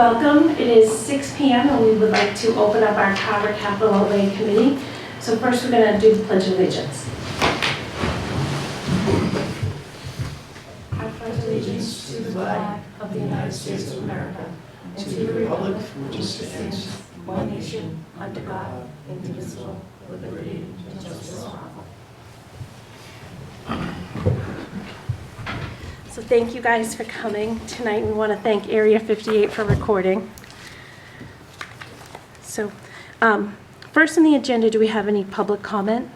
Welcome. It is 6 p.m. and we would like to open up our Carver Capital Outlay Committee. So first we're going to do the Pledge of Allegiance. I pledge allegiance to the flag of the United States of America and to the republic for which it stands, one nation, under God, indivisible, with liberty and justice for all. So thank you guys for coming tonight. We want to thank Area 58 for recording. So first on the agenda, do we have any public comment?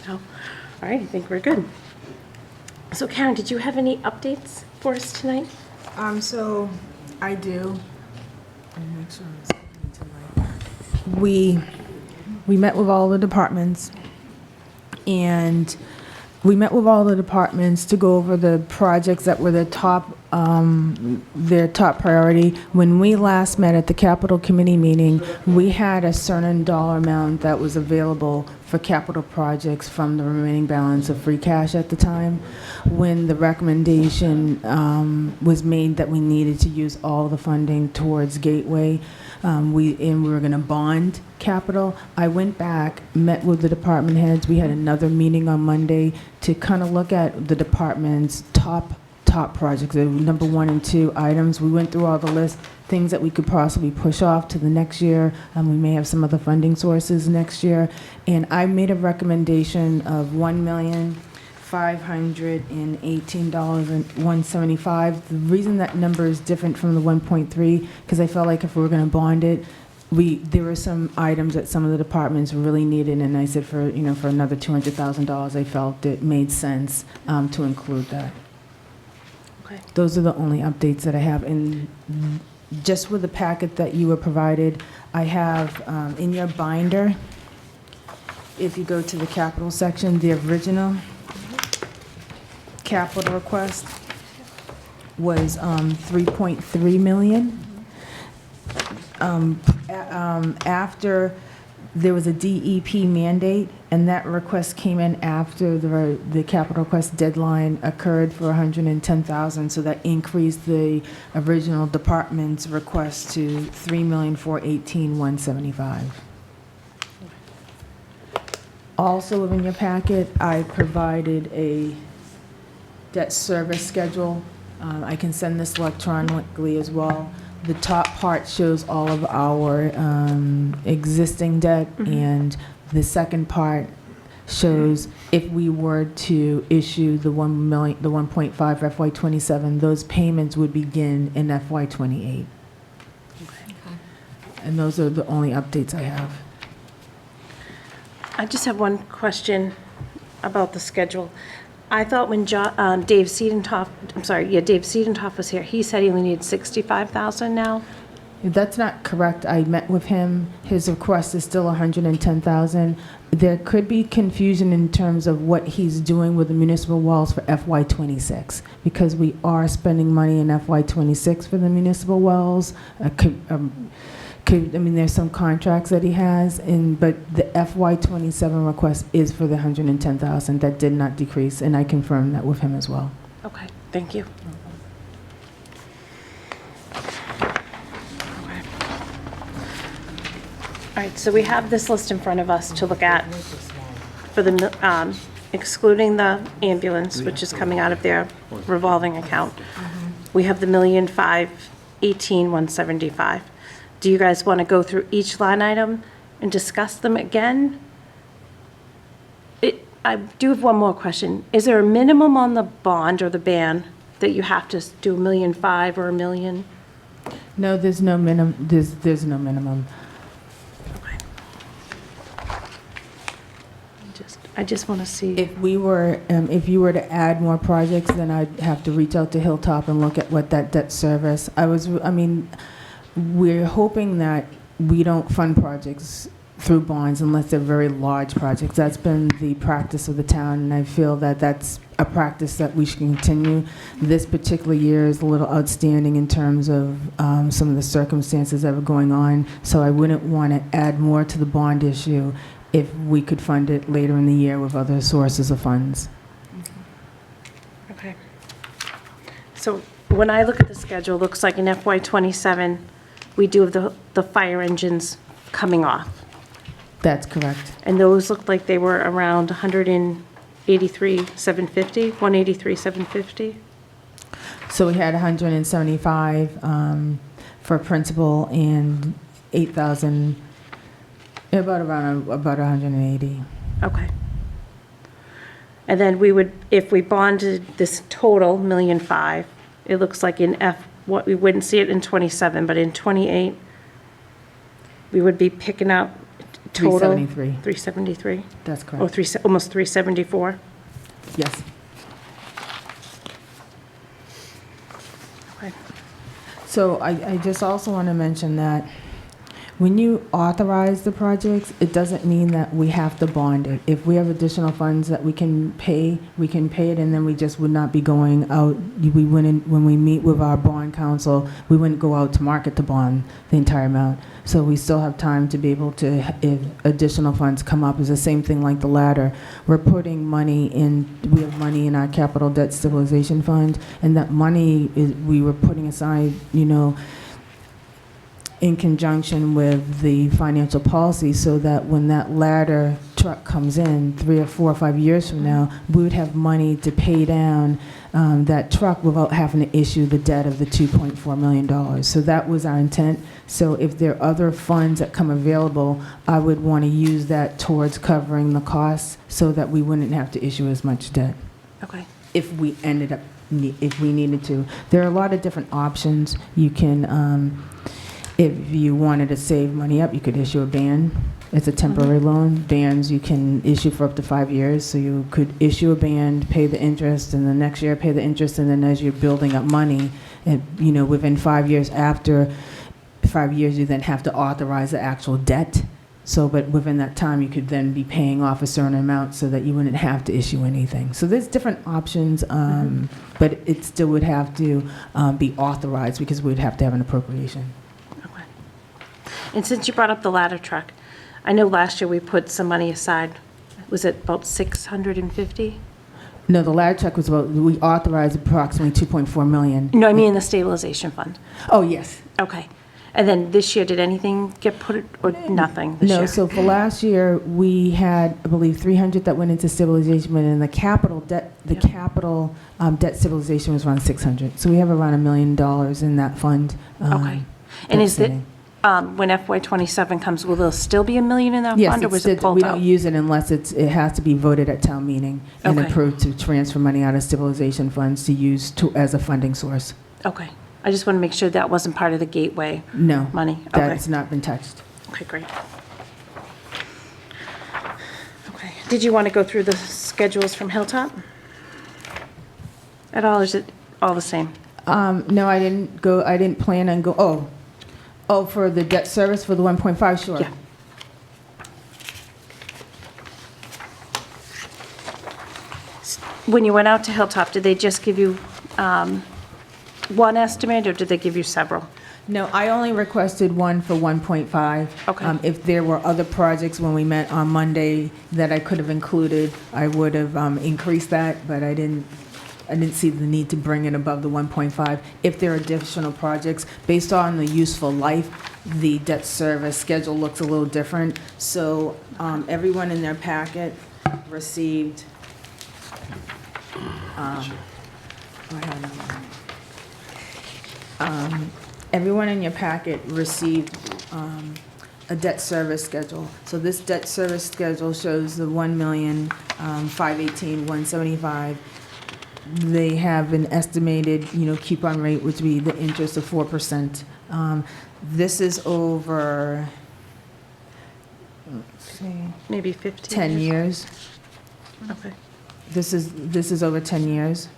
No? All right, I think we're good. So Karen, did you have any updates for us tonight? So I do. Make sure I'm speaking to my- We met with all the departments, and we met with all the departments to go over the projects that were their top priority. When we last met at the capital committee meeting, we had a certain dollar amount that was available for capital projects from the remaining balance of free cash at the time. When the recommendation was made that we needed to use all the funding towards Gateway, we were going to bond capital. I went back, met with the department heads. We had another meeting on Monday to kind of look at the department's top projects, the number 1 and 2 items. We went through all the list, things that we could possibly push off to the next year. We may have some other funding sources next year. And I made a recommendation of $1,518,175. The reason that number is different from the 1.3, because I felt like if we were going to bond it, there were some items that some of the departments really needed, and I said for another $200,000, I felt it made sense to include that. Okay. Those are the only updates that I have. And just with the packet that you were provided, I have in your binder, if you go to the capital section, the original capital request was $3.3 million. After there was a DEP mandate, and that request came in after the capital request deadline occurred for $110,000, so that increased the original department's request to $3,418,175. Also within your packet, I provided a debt service schedule. I can send this electronically as well. The top part shows all of our existing debt, and the second part shows if we were to issue the 1.5 for FY27, those payments would begin in FY28. Okay. And those are the only updates I have. I just have one question about the schedule. I thought when Dave Siedentoff was here, he said he only needed $65,000 now. That's not correct. I met with him. His request is still $110,000. There could be confusion in terms of what he's doing with the municipal wells for FY26, because we are spending money in FY26 for the municipal wells. There's some contracts that he has, but the FY27 request is for the $110,000. That did not decrease, and I confirmed that with him as well. Okay, thank you. Okay. All right, so we have this list in front of us to look at for the excluding the ambulance, which is coming out of their revolving account. We have the $1,518,175. Do you guys want to go through each line item and discuss them again? I do have one more question. Is there a minimum on the bond or the ban that you have to do $1.5 million or $1 million? No, there's no minimum. There's no minimum. Okay. I just want to see. If you were to add more projects, then I'd have to reach out to Hilltop and look at what that debt service. We're hoping that we don't fund projects through bonds unless they're very large projects. That's been the practice of the town, and I feel that that's a practice that we should continue. This particular year is a little outstanding in terms of some of the circumstances that are going on, so I wouldn't want to add more to the bond issue if we could fund it later in the year with other sources of funds. Okay. So when I look at the schedule, it looks like in FY '27, we do have the fire engines coming off. That's correct. And those looked like they were around 183,750, 183,750. So we had 175 for principal and 8,000, about 180. Okay. And then we would, if we bonded this total, $1.5 million, it looks like in what we wouldn't see it in '27, but in '28, we would be picking up total. 373. 373? That's correct. Or almost 374? Yes. Okay. So I just also want to mention that when you authorize the projects, it doesn't mean that we have to bond it. If we have additional funds that we can pay it, and then we just would not be going out. We wouldn't, when we meet with our bond counsel, we wouldn't go out to market to bond the entire amount. So we still have time to be able to, if additional funds come up, it's the same thing like the ladder. We're putting money in, we have money in our capital debt stabilization fund, and that money is, we were putting aside, in conjunction with the financial policy, so that when that ladder truck comes in 3 or 4 or 5 years from now, we would have money to pay down that truck without having to issue the debt of the $2.4 million. So that was our intent. So if there are other funds that come available, I would want to use that towards covering the costs so that we wouldn't have to issue as much debt Okay. if we ended up, if we needed to. There are a lot of different options. You can, if you wanted to save money up, you could issue a ban. It's a temporary loan. Bans you can issue for up to 5 years. So you could issue a ban, pay the interest, and the next year pay the interest, and then as you're building up money, and, within 5 years, after 5 years, you then have to authorize the actual debt. So, but within that time, you could then be paying off a certain amount so that you wouldn't have to issue anything. So there's different options, but it still would have to be authorized because we'd have to have an appropriation. And since you brought up the ladder truck, I know last year we put some money aside. Was it about 650? No, the ladder truck was about, we authorized approximately $2.4 million. No, I mean the stabilization fund. Oh, yes. Okay. And then this year, did anything get put, or nothing this year? No, so for last year, we had, I believe, 300 that went into stabilization, but in the capital debt, capital debt stabilization was around 600. So we have around $1 million in that fund. Okay. And is it, when FY '27 comes, will there still be $1 million in that fund, or was it pulled we out? don't use it unless it has to be voted at town meeting and Okay. approved to transfer money out of stabilization funds to use as a funding source. Okay. I just want to make sure that wasn't part of the gateway No, money. Okay. that's not been touched. Okay, great. Okay. Did you want to go through the schedules from Hilltop at all, or is it all the same? No, I didn't plan on Oh, for the debt service for the 1.5, sure. Yeah. When you went out to Hilltop, did they just give you one estimate, or did they give you several? No, I only requested one for 1.5. Okay. If there were other projects when we met on Monday that I could have included, I would have increased that, but I didn't see the need to bring it above the 1.5. If there are additional projects, based on the useful life, the debt service schedule looks a little different. So everyone in their packet received, everyone in your packet received a debt service schedule. So this debt service schedule shows the $1,518,175. They have an estimated, coupon rate, which would be the interest of 4%. This is over, let's see, Maybe 15? 10 years. Okay. This is over 10 years.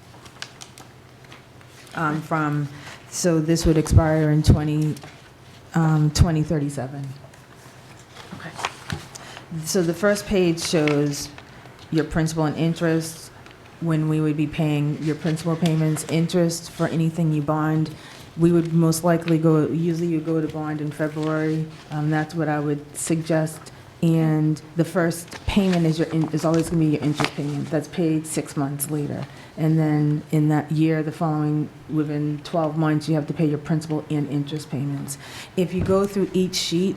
So this would expire in 2037. Okay. So the first page shows your principal and interest, when we would be paying your principal payments, interest for anything you bond. We would most likely usually you go to bond in February. That's what I would suggest. And the first payment is always going to be your interest payment. That's paid 6 months later. And then in that year, the following, within 12 months, you have to pay your principal and interest payments. If you go through each sheet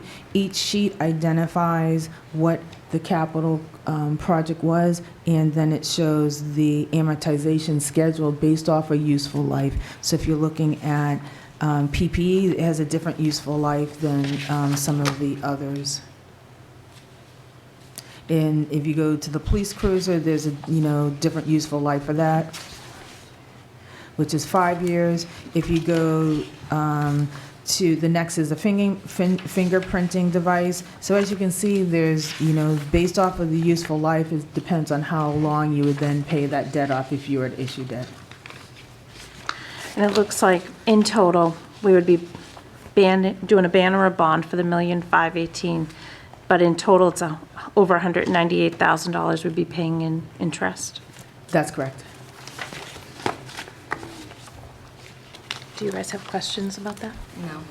identifies what the capital project was, and then it shows the amortization schedule based off a useful life. So if you're looking at PPE, it has a different useful life than some of the others. And if you go to the police cruiser, there's a different useful life for that, which is 5 years. If you go to the next is a fingerprinting device. So as you can see, there's based off of the useful life, it depends on how long you would then pay that debt off if you were to issue debt. And it looks like in total, we would be doing a ban or a bond for the $1,518,000, but in total, it's over $198,000 we'd be paying in interest. That's correct. Do you guys have questions about that? No.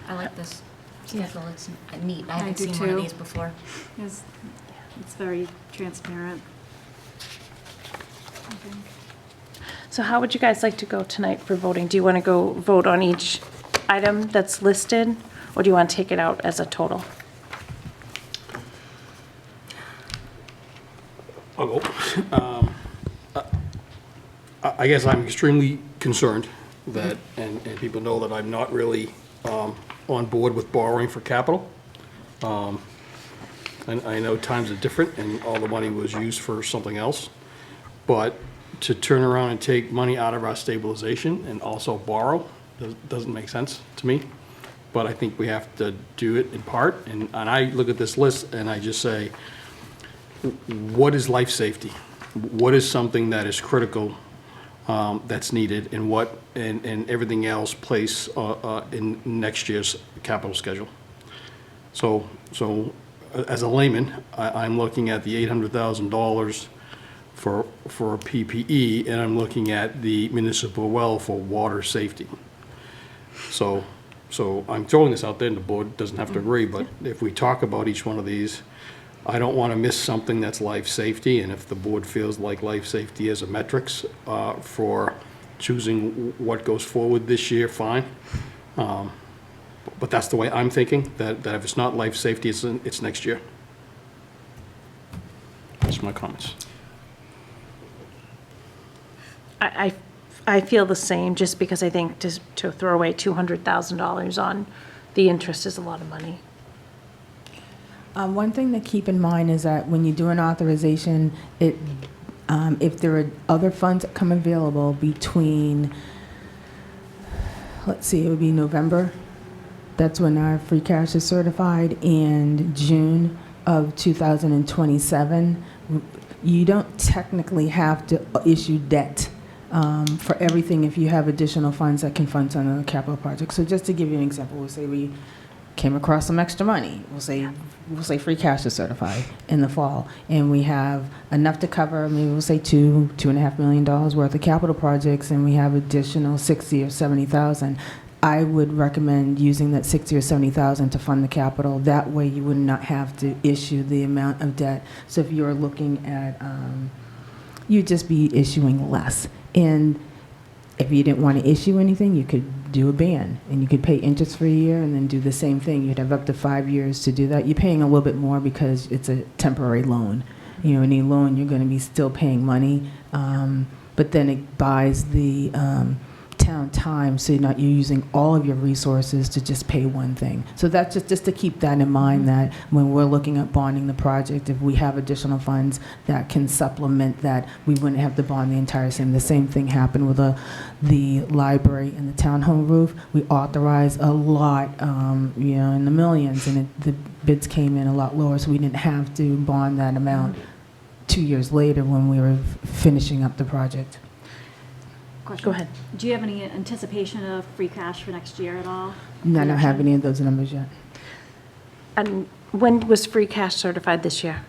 I like this schedule. It's neat. I haven't do seen one of too. these before. It's very transparent. I think. So how would you guys like to go tonight for voting? Do you want to go vote on each item that's listed, or do you want to take it out as a total? I'll go. I guess I'm extremely concerned that, and people know that I'm not really on board with borrowing for capital. And I know times are different and all the money was used for something else. But to turn around and take money out of our stabilization and also borrow doesn't make sense to me. But I think we have to do it in part. And I look at this list and I just say, what is life safety? What is something that is critical that's needed, and what and everything else place in next year's capital schedule? So as a layman, I'm looking at the $800,000 for a PPE, and I'm looking at the municipal well for water safety. So I'm throwing this out there, and the board doesn't have to agree, but if we talk about each one of these, I don't want to miss something that's life safety, and if the board feels like life safety is a metrics for choosing what goes forward this year, fine. But that's the way I'm thinking, that if it's not life safety, it's next year. That's my comments. I feel the same, just because I think to throw away $200,000 on the interest is a lot of money. One thing to keep in mind is that when you do an authorization, if there are other funds that come available between, let's see, it would be November, that's when our free cash is certified, and June of 2027, you don't technically have to issue debt for everything if you have additional funds that can fund some of the capital projects. So just to give you an example, we'll say we came across some extra money. We'll say free cash is certified in the fall, and we have enough to cover, maybe we'll say $2.5 million worth of capital projects, and we have additional 60 or 70,000. I would recommend using that 60 or 70,000 to fund the capital. That way, you would not have to issue the amount of debt. So if you're looking at, you'd just be issuing less. And if you didn't want to issue anything, you could do a ban, and you could pay interest for a year and then do the same thing. You'd have up to 5 years to do that. You're paying a little bit more because it's a temporary loan. Any loan, you're going to be still paying money, but then it buys the town time, so you're using all of your resources to just pay one thing. So that's just to keep that in mind, that when we're looking at bonding the project, if we have additional funds that can supplement that, we wouldn't have to bond the entire thing. The same thing happened with the library and the townhome roof. We authorized a lot, in the millions, and the bids came in a lot lower, so we didn't have to bond that amount 2 years later when we were finishing up the project. Question. Go ahead. Do you have any anticipation of free cash for next year at all? No, I don't have any of those numbers yet. And when was free cash certified this year?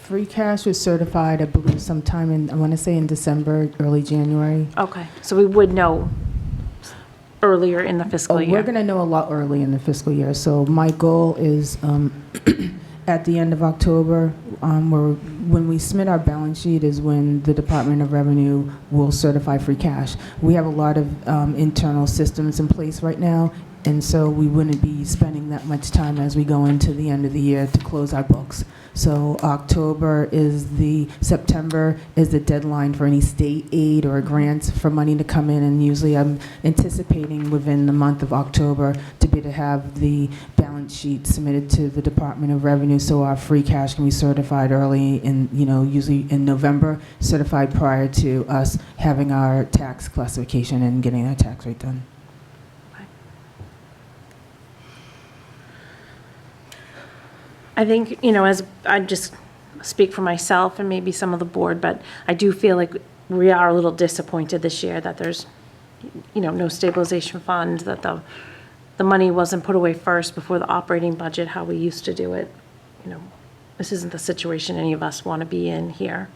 Free cash was certified, I believe, sometime in, I want to say in December, early January. Okay, so we would know earlier in the fiscal year? We're going to know a lot early in the fiscal year. So my goal is at the end of October, when we submit our balance sheet is when the Department of Revenue will certify free cash. We have a lot of internal systems in place right now, and so we wouldn't be spending that much time as we go into the end of the year to close our books. So September is the deadline for any state aid or grants for money to come in, and usually I'm anticipating within the month of October to be to have the balance sheet submitted to the Department of Revenue so our free cash can be certified early in, usually in November, certified prior to us having our tax classification and getting our tax rate done. I think, as I just speak for myself and maybe some of the board, but I do feel like we are a little disappointed this year that there's, no stabilization fund, that the money wasn't put away first before the operating budget, how we used to do it. This isn't the situation any of us want to be in here.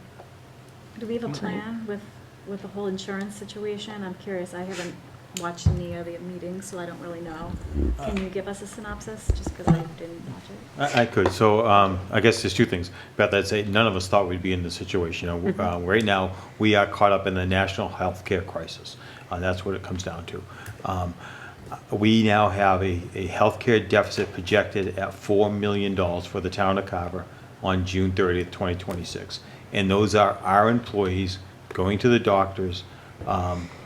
Do we have a plan with the whole insurance situation? I'm curious, I haven't watched any of the meetings, so I don't really know. Can you give us a synopsis, just because I didn't watch it? I could. So I guess there's two things about that. Say none of us thought we'd be in this situation. Right now, we are caught up in the national health care crisis. That's what it comes down to. We now have a healthcare deficit projected at $4 million for the town of Carver on June 30th, 2026. And those are our employees going to the doctors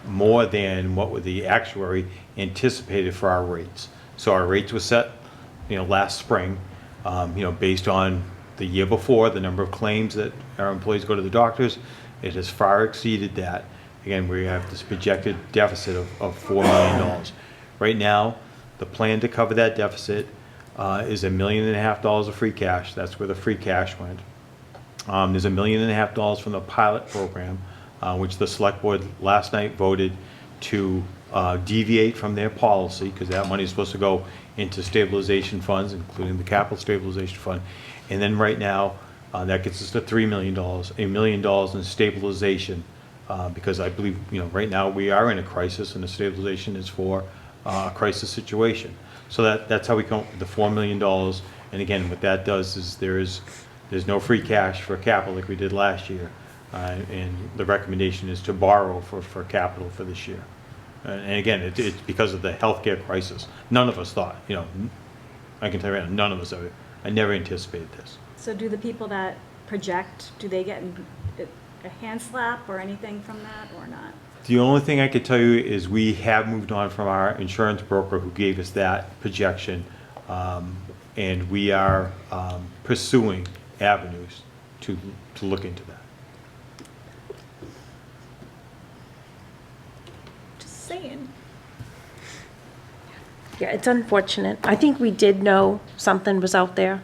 more than what the actuary anticipated for our rates. So our rates were set, last spring, based on the year before, the number of claims that our employees go to the doctors. It has far exceeded that. Again, we have this projected deficit of $4 million. Right now, the plan to cover that deficit is $1.5 million of free cash. That's where the free cash went. There's $1.5 million from the pilot program, which the select board last night voted to deviate from their policy, because that money is supposed to go into stabilization funds, including the capital stabilization fund. And then right now, that gets us to $3 million, $1 million in stabilization, because I believe, right now we are in a crisis, and the stabilization is for a crisis situation. So that's how we come up with the $4 million. And again, what that does is there's no free cash for capital like we did last year. And the recommendation is to borrow for capital for this year. And again, it's because of the healthcare crisis. None of us thought, I can tell you right now, none of us I never anticipated this. So do the people that project, do they get a hand slap or anything from that, or not? The only thing I could tell you is we have moved on from our insurance broker who gave us that projection, and we are pursuing avenues to look into that. Just saying. Yeah, it's unfortunate. I think we did know something was out there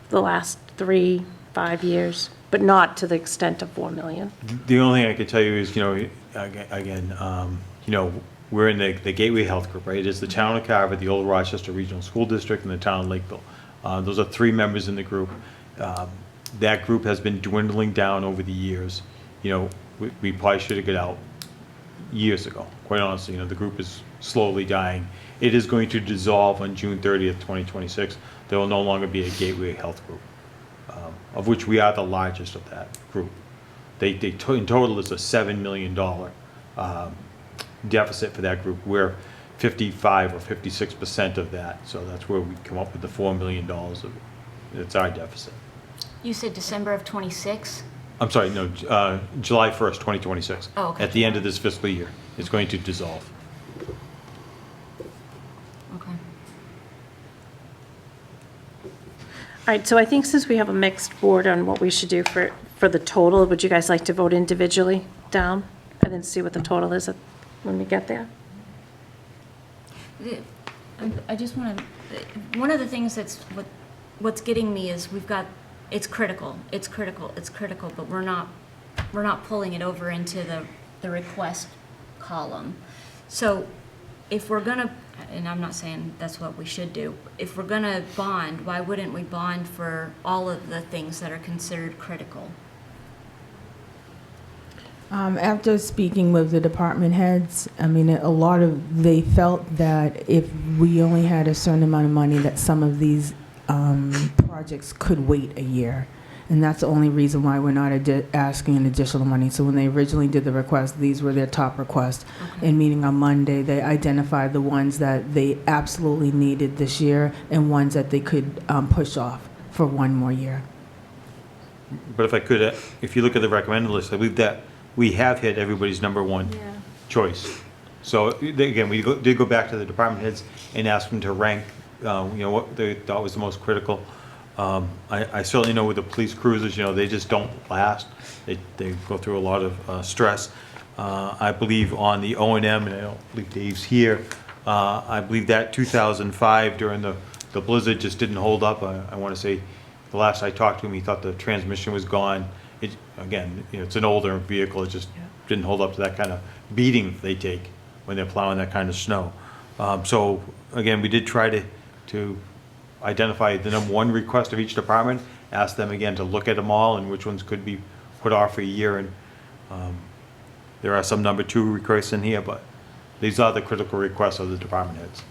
the last 3-5 years, but not to the extent of $4 million. The only thing I could tell you is, we're in the Gateway Health Group, right? It's the town of Carver, the old Rochester Regional School District, and the town of Lakeville. Those are 3 members in the group. That group has been dwindling down over the years. We probably should have got out years ago. Quite honestly, the group is slowly dying. It is going to dissolve on June 30th, 2026. There will no longer be a Gateway Health Group, of which we are the largest of that group. In total is a $7 million deficit for that group. We're 55 or 56% of that, so that's where we come up with the $4 million of it's our deficit. You said December of '26? I'm sorry, no, July 1st, 2026. Oh, okay. At the end of this fiscal year, it's going to dissolve. Okay. All right, so I think since we have a mixed board on what we should do for the total, would you guys like to vote individually down and then see what the total is when we get there? I just want to, one of the things what's getting me is it's critical, but we're not pulling it over into the request column. So if we're gonna, and I'm not saying that's what we should do, if we're gonna bond, why wouldn't we bond for all of the things that are considered critical? After speaking with the department heads, I mean, they felt that if we only had a certain amount of money, that some of these projects could wait a year. And that's the only reason why we're not asking an additional money. So when they originally did the request, these were their top requests. And meeting on Monday, they identified the ones that they absolutely needed this year and ones that they could push off for one more year. But if I could, if you look at the recommended list, I believe that we have hit everybody's number one Yeah. choice. So again, we did go back to the department heads and ask them to rank, what they thought was the most critical. I certainly know with the police cruisers, they just don't last. They go through a lot of stress. I believe on the O&M, and I don't believe Dave's here, I believe that 2005 during the blizzard just didn't hold up. I want to say the last I talked to him, he thought the transmission was gone. Again, it's an older vehicle, it just didn't hold up to that kind of beating they take when they're plowing that kind of snow. So again, we did try to identify the number one request of each department, ask them again to look at them all and which ones could be put off for a year. And there are some number two requests in here, but these are the critical requests of the department heads.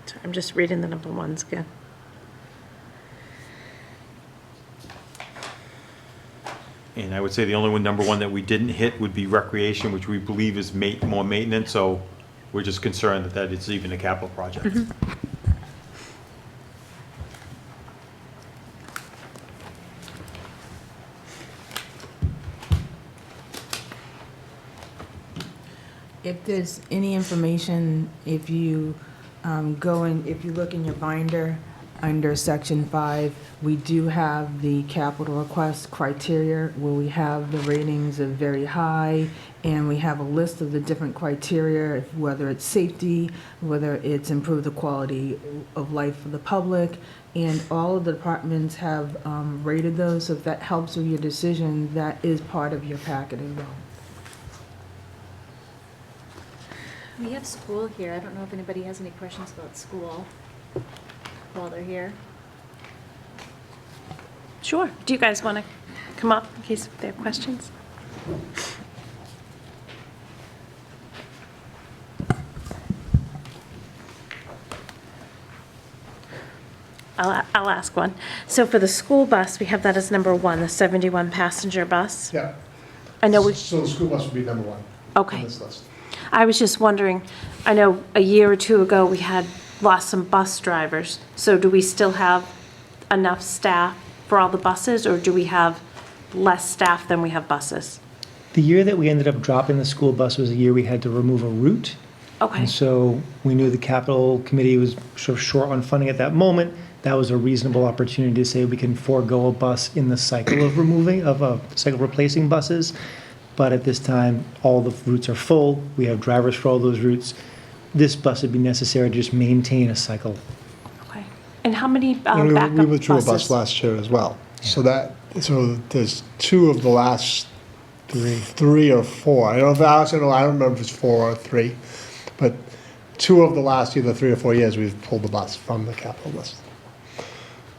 Sorry, I'm just reading the number ones again. And I would say the only one, number one, that we didn't hit would be recreation, which we believe is more maintenance, so we're just concerned that it's even a capital project. If there's any information, if you if you look in your binder, under section 5, we do have the capital request criteria where we have the ratings of very high, and we have a list of the different criteria, whether it's safety, whether it's improve the quality of life for the public, and all of the departments have rated those, so if that helps with your decision, that is part of your packet as well. We have school here. I don't know if anybody has any questions about school while they're here. Sure. Do you guys want to come up in case they have questions? I'll ask one. So for the school bus, we have that as number one, the 71 passenger bus. Yeah. I know we, So the school bus would be number one okay. on this list. I was just wondering, I know a year or two ago, we had lost some bus drivers. So do we still have enough staff for all the buses, or do we have less staff than we have buses? The year that we ended up dropping the school bus was a year we had to remove a route. Okay, And so we knew the capital committee was sort of short on funding at that moment. That was a reasonable opportunity to say we can forego a bus in the cycle of replacing buses. But at this time, all the routes are full. We have drivers for all those routes. This bus would be necessary to just maintain a cycle. okay. And how many And backup we withdrew a bus buses? last year as well. So there's two of the last three or four. I don't remember if it's 4 or 3, but 2 of the last either 3 or 4 years, we've pulled the bus from the capital list.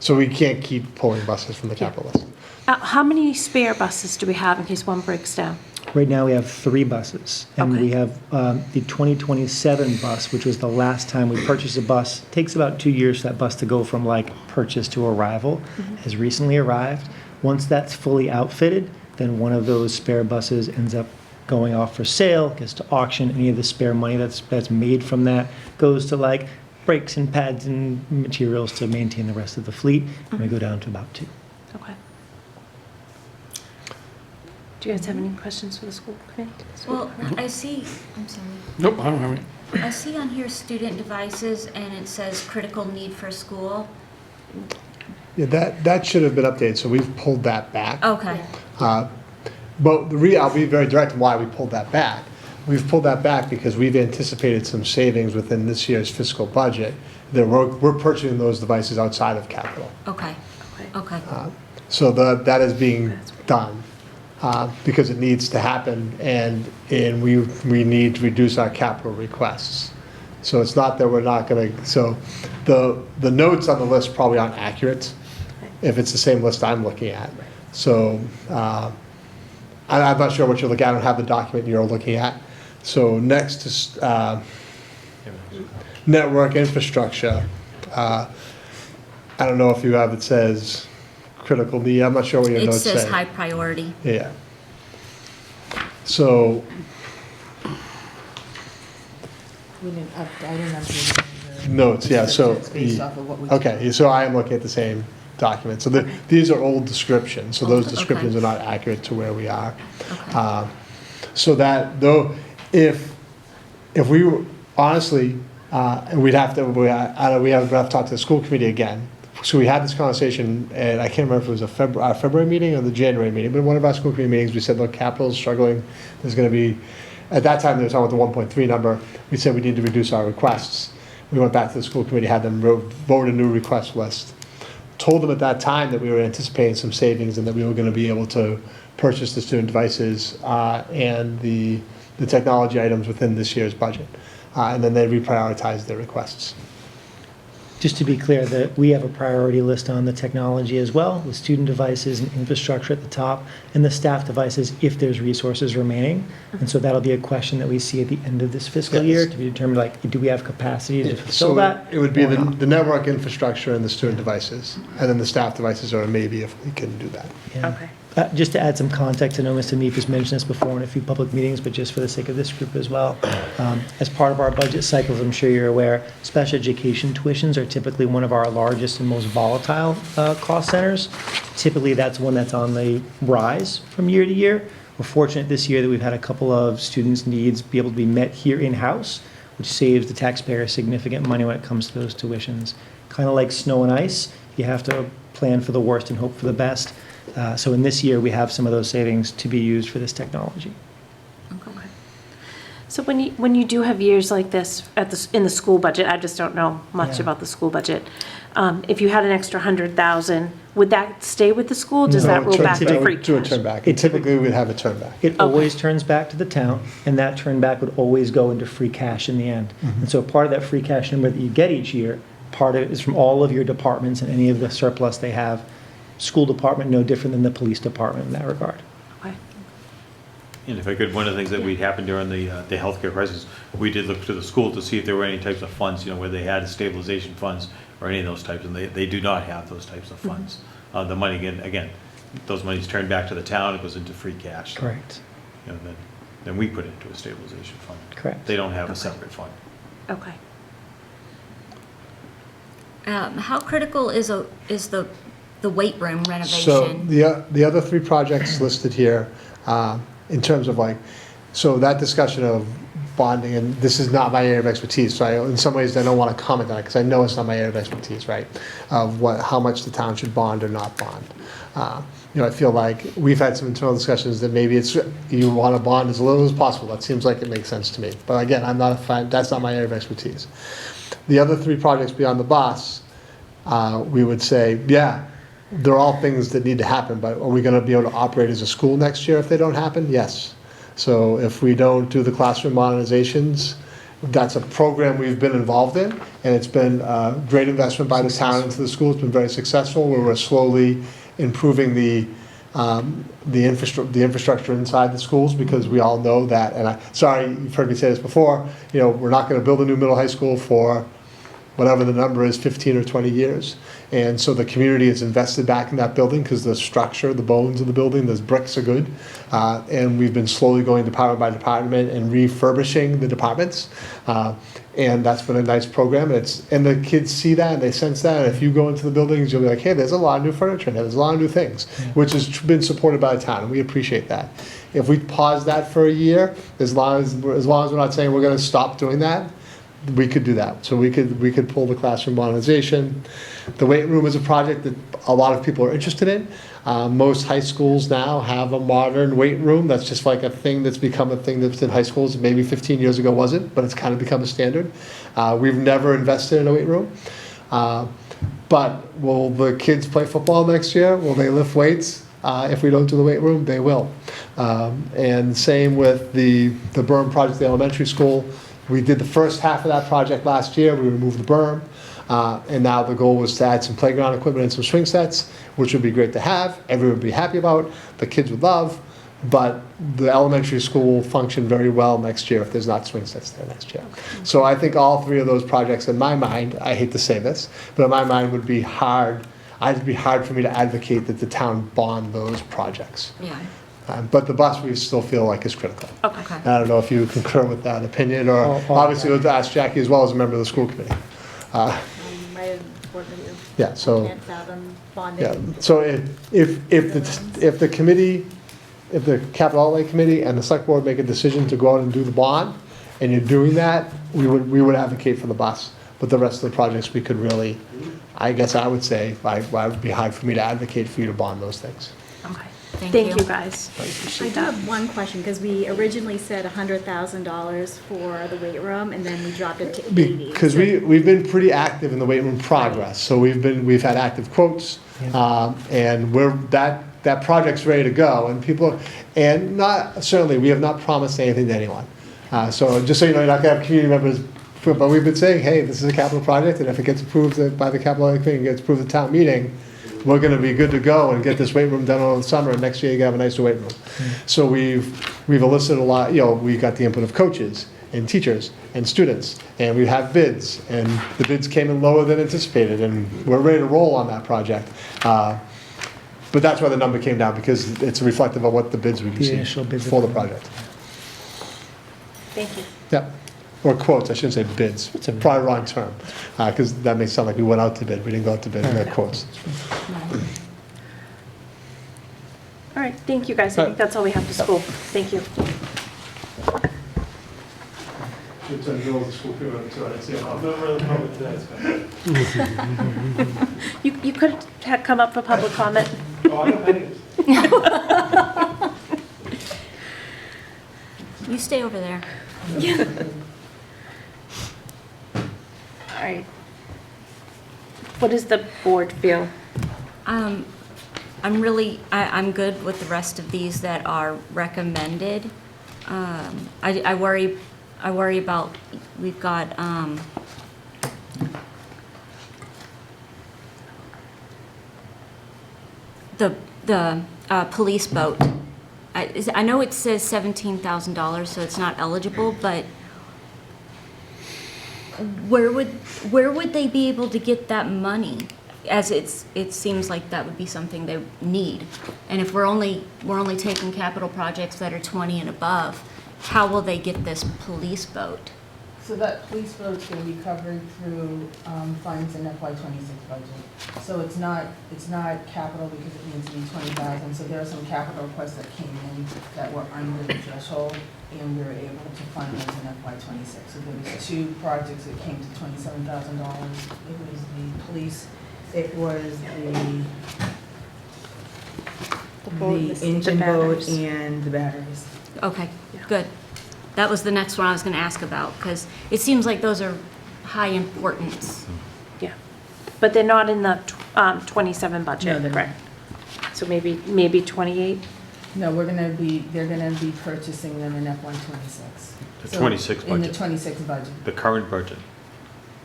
So we can't keep pulling buses from the capital list. How many spare buses do we have in case one breaks down? Right now, we have 3 buses. And Okay. we have the 2027 bus, which was the last time we purchased a bus. Takes about 2 years for that bus to go from purchase to arrival. Has recently arrived. Once that's fully outfitted, then one of those spare buses ends up going off for sale, gets to auction. Any of the spare money that's made from that goes to brakes and pads and materials to maintain the rest of the fleet. And we go down to about 2. Okay. Do you guys have any questions for the school committee? Well, I see, I'm sorry. Nope, I don't have any. I see on here student devices and it says critical need for school. Yeah, that should have been updated, so we've pulled that back. Okay. But I'll be very direct on why we pulled that back. We've pulled that back because we've anticipated some savings within this year's fiscal budget. That we're purchasing those devices outside of capital. Okay. Okay. So that is being done because it needs to happen, and we need to reduce our capital requests. So it's not that we're not gonna, so the notes on the list probably aren't accurate if it's the same list I'm looking at. So, I'm not sure what you're looking at, I don't have the document you're looking at. So next is, network infrastructure. I don't know if you have, it says critical need, I'm not sure what your It notes say. says high priority. Yeah. So, We didn't, I didn't update the notes, yeah, so. descriptions based off of what we. Okay, so I am looking at the same document. So these are old descriptions, so those Okay. descriptions are not accurate to where we are. Okay. So that, though, if we were, honestly, and we'd have to, we have to talk to the school committee again. So we had this conversation, and I can't remember if it was a February meeting or the January meeting, but in one of our school committee meetings, we said, look, capital's struggling, there's gonna be, at that time, they were talking about the 1.3 number, we said we need to reduce our requests. We went back to the school committee, had them vote a new request list. Told them at that time that we were anticipating some savings and that we were gonna be able to purchase the student devices and the technology items within this year's budget. And then they reprioritized their requests. Just to be clear, that we have a priority list on the technology as well, with student devices and infrastructure at the top, and the staff devices if there's resources remaining. And so that'll be a question that we see at the end of this fiscal year Yes. to be determined, like, do we have capacity to fulfill So that? it would be or not? the network infrastructure and the student devices, and then the staff devices are a maybe if we can do that. Yeah. Okay. Just to add some context, I know Mr. Neef has mentioned this before in a few public meetings, but just for the sake of this group as well. As part of our budget cycles, I'm sure you're aware, special education tuitions are typically one of our largest and most volatile cost centers. Typically, that's one that's on the rise from year to year. We're fortunate this year that we've had a couple of students' needs be able to be met here in-house, which saves the taxpayer significant money when it comes to those tuitions. Kind of like snow and ice, you have to plan for the worst and hope for the best. So in this year, we have some of those savings to be used for this technology. Okay. So when you do have years like this in the school budget, I just don't know much Yeah. about the school budget. If you had an extra 100,000, would that stay with the school? Does that No, it roll back turns- to it free would do a cash? turn back. It Typically, we'd have a turn back. It always turns back to the town, and that turn back would always go into free cash in the end. And so part of that free cash number that you get each year, part of it is from all of your departments and any of the surplus they have. School department, no different than the police department in that regard. Okay. And if I could, one of the things that we happened during the healthcare crisis, we did look to the school to see if there were any types of funds, where they had stabilization funds or any of those types, and they do not have those types of funds. The money, again, those monies turn back to the town, it goes into free cash. So, Correct. Then we put it into a stabilization fund. Correct. They don't have a separate fund. Okay. How critical is the weight room So renovation? the other three projects listed here, in terms of so that discussion of bonding, and this is not my area of expertise, so in some ways I don't want to comment on it, because I know it's not my area of expertise, right? Of how much the town should bond or not bond. I feel like we've had some internal discussions that maybe you want to bond as little as possible. That seems like it makes sense to me. But again, that's not my area of expertise. The other three projects beyond the bus, we would say, yeah, they're all things that need to happen, but are we going to be able to operate as a school next year if they don't happen? Yes. So if we don't do the classroom modernizations, that's a program we've been involved in, and it's been a great investment by the town into the school. It's been very successful, where we're slowly improving the infrastructure inside the schools, because we all know that, and sorry, you've heard me say this before, we're not going to build a new middle high school for whatever the number is, 15 or 20 years. And so the community has invested back in that building, because the structure, the bones of the building, those bricks are good. And we've been slowly going department by department and refurbishing the departments. And that's been a nice program. And the kids see that and they sense that. And if you go into the buildings, you'll be like, hey, there's a lot of new furniture in there. There's a lot of new things, which has been supported by the town. And we appreciate that. If we pause that for a year, as long as we're not saying we're going to stop doing that, we could do that. So we could pull the classroom modernization. The weight room is a project that a lot of people are interested in. Most high schools now have a modern weight room. That's just like a thing that's become a thing that's in high schools. Maybe 15 years ago wasn't, but it's kind of become a standard. We've never invested in a weight room. But will the kids play football next year? Will they lift weights? If we don't do the weight room, they will. And same with the berm project at the elementary school. We did the first half of that project last year, we removed the berm, and now the goal was to add some playground equipment and some swing sets, which would be great to have, everyone would be happy about, the kids would love, but the elementary school will function very well next year if there's not swing sets there next year. So I think all three of those projects, in my mind, I hate to say this, but in my mind would be hard, it'd be hard for me to advocate that the town bond those projects. Yeah. But the bus, we still feel like is critical. Okay. And I don't know if you concur with that opinion, or obviously we'll ask Jackie as well as a member of the school committee. My board review. Yeah, so, Can't fathom yeah, bonding. so if the committee, if the capital outlay committee and the select board make a decision to go out and do the bond, and you're doing that, we would advocate for the bus. But the rest of the projects, we could really, I guess I would say, it would be hard for me to advocate for you to bond those things. Okay. Thank you, guys. I I appreciate do that. have one question, because we originally said $100,000 for the weight room, and then we dropped it to 80. Because we've been pretty active in the weight room progress, so we've had active quotes, and that project's ready to go, and people, and not, certainly, we have not promised anything to anyone. So just so you know, you're not gonna have community members, but we've been saying, hey, this is a capital project, and if it gets approved by the capital outlay committee, and gets approved at the town meeting, we're gonna be good to go and get this weight room done over the summer, and next year you have a nicer weight room. So we've elicited a lot, we got the input of coaches and teachers and students, and we have bids, and the bids came in lower than anticipated, and we're ready to roll on that project. But that's why the number came down, because it's reflective of what the bids we initial received bids for the are- project. Thank you. Yep, or quotes, I shouldn't say bids, it's probably the wrong term, because that makes it sound like we went out to bid, we didn't go out to bid, we had quotes. All right, thank you, guys. I think that's all we have for school. Thank you. You could have come up for public comment. You stay over there. All right. What does the board feel? I'm good with the rest of these that are recommended. I worry about, we've got, the police boat. I know it says $17,000, so it's not eligible, but where would they be able to get that money? As it seems like that would be something they need. And if we're only taking capital projects that are 20 and above, how will they get this police boat? So that police boat's gonna be covered through funds in FY '26 budget. So it's not capital because it needs to be 20,000. So there are some capital requests that came in that were under the threshold, and we were able to fund those in FY '26. So there was 2 projects that came to $27,000. It was the police, it was the engine boat batteries. and the batteries. Okay, good. That was the next one I was gonna ask about, because it seems like those are high importance. Yeah. But they're not in the 27 No, budget, they're correct? So maybe 28? No, they're gonna be purchasing them in FY '26. The 26 In the budget. '26 budget. The current budget.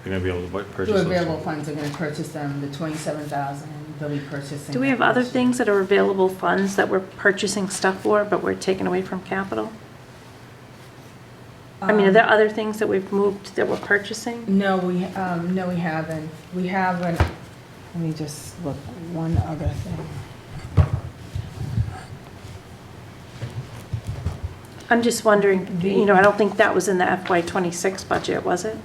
They're gonna be able to purchase Through those. available funds, they're gonna purchase them, the 27,000, they'll be purchasing. Do we have them other this year. things that are available funds that we're purchasing stuff for, but we're taking away from capital? I mean, are there other things that we've moved that we're purchasing? No, we haven't. We haven't, let me just look, one other thing. I'm just wondering, I don't think that was in the FY '26 budget, was it?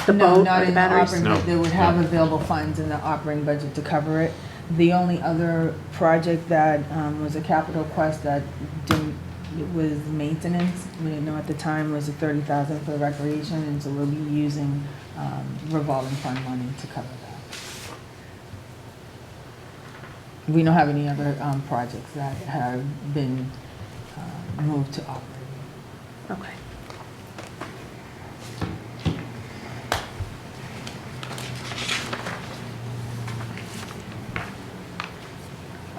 The No, boat not or the in the batteries? operating, No. but they would have No. available funds in the operating budget to cover it. The only other project that was a capital request that didn't, it was maintenance. We didn't know at the time was a 30,000 for the recreation, and so we'll be using revolving fund money to cover that. We don't have any other projects that have been moved to operating. Okay.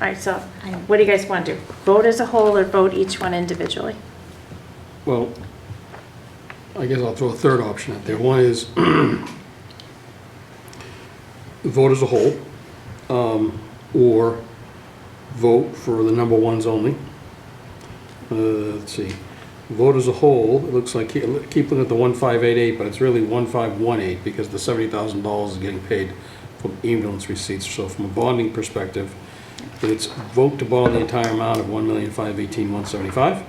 All right, so what do you guys want to do? Vote as a whole or vote each one individually? Well, I guess I'll throw a third option out there. One is vote as a whole, or vote for the number ones only. Let's see, vote as a whole, it looks like, keep looking at the 1588, but it's really 1518 because the $70,000 is getting paid from ambulance receipts. So from a bonding perspective, it's vote to bond the entire amount of $1,518,175.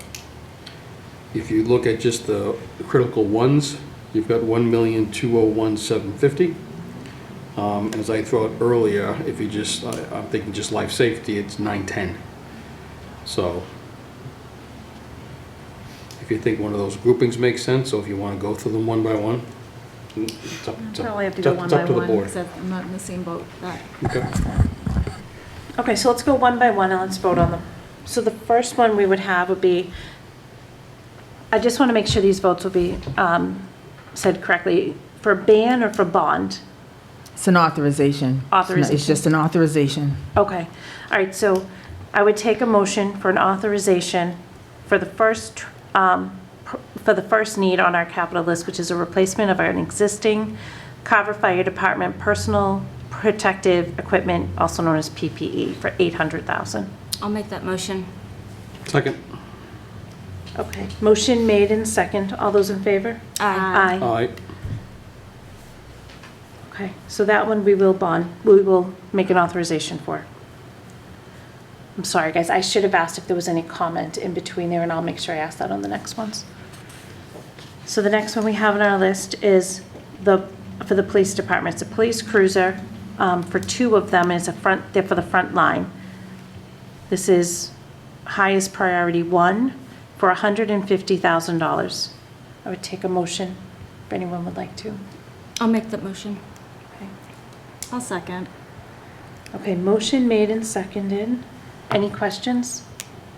If you look at just the critical ones, you've got $1,201,750. As I thought earlier, if you just, I'm thinking just life safety, it's 910. So if you think one of those groupings makes sense, or if you want to go through them one by one, it's up, Probably have to go one it's by up to the one, board. because I'm not in the same boat. Okay. Okay, so let's go one by one and let's vote on them. So the first one we would have would be, I just want to make sure these votes will be said correctly, for ban or for bond? It's an authorization. Authorization. It's just an authorization. Okay, all right, so I would take a motion for an authorization for the first need on our capital list, which is a replacement of an existing Carver Fire Department personal protective equipment, also known as PPE, for $800,000. I'll make that motion. Second. Okay, motion made and second. All those in favor? Aye. Aye. Okay, so that one we will make an authorization for. I'm sorry, guys, I should have asked if there was any comment in between there, and I'll make sure I ask that on the next ones. So the next one we have on our list is for the police department. It's a police cruiser, for two of them, and they're for the front line. This is highest priority one for $150,000. I would take a motion if anyone would like to. I'll make that motion. Okay. I'll second. Okay, motion made and seconded. Any questions?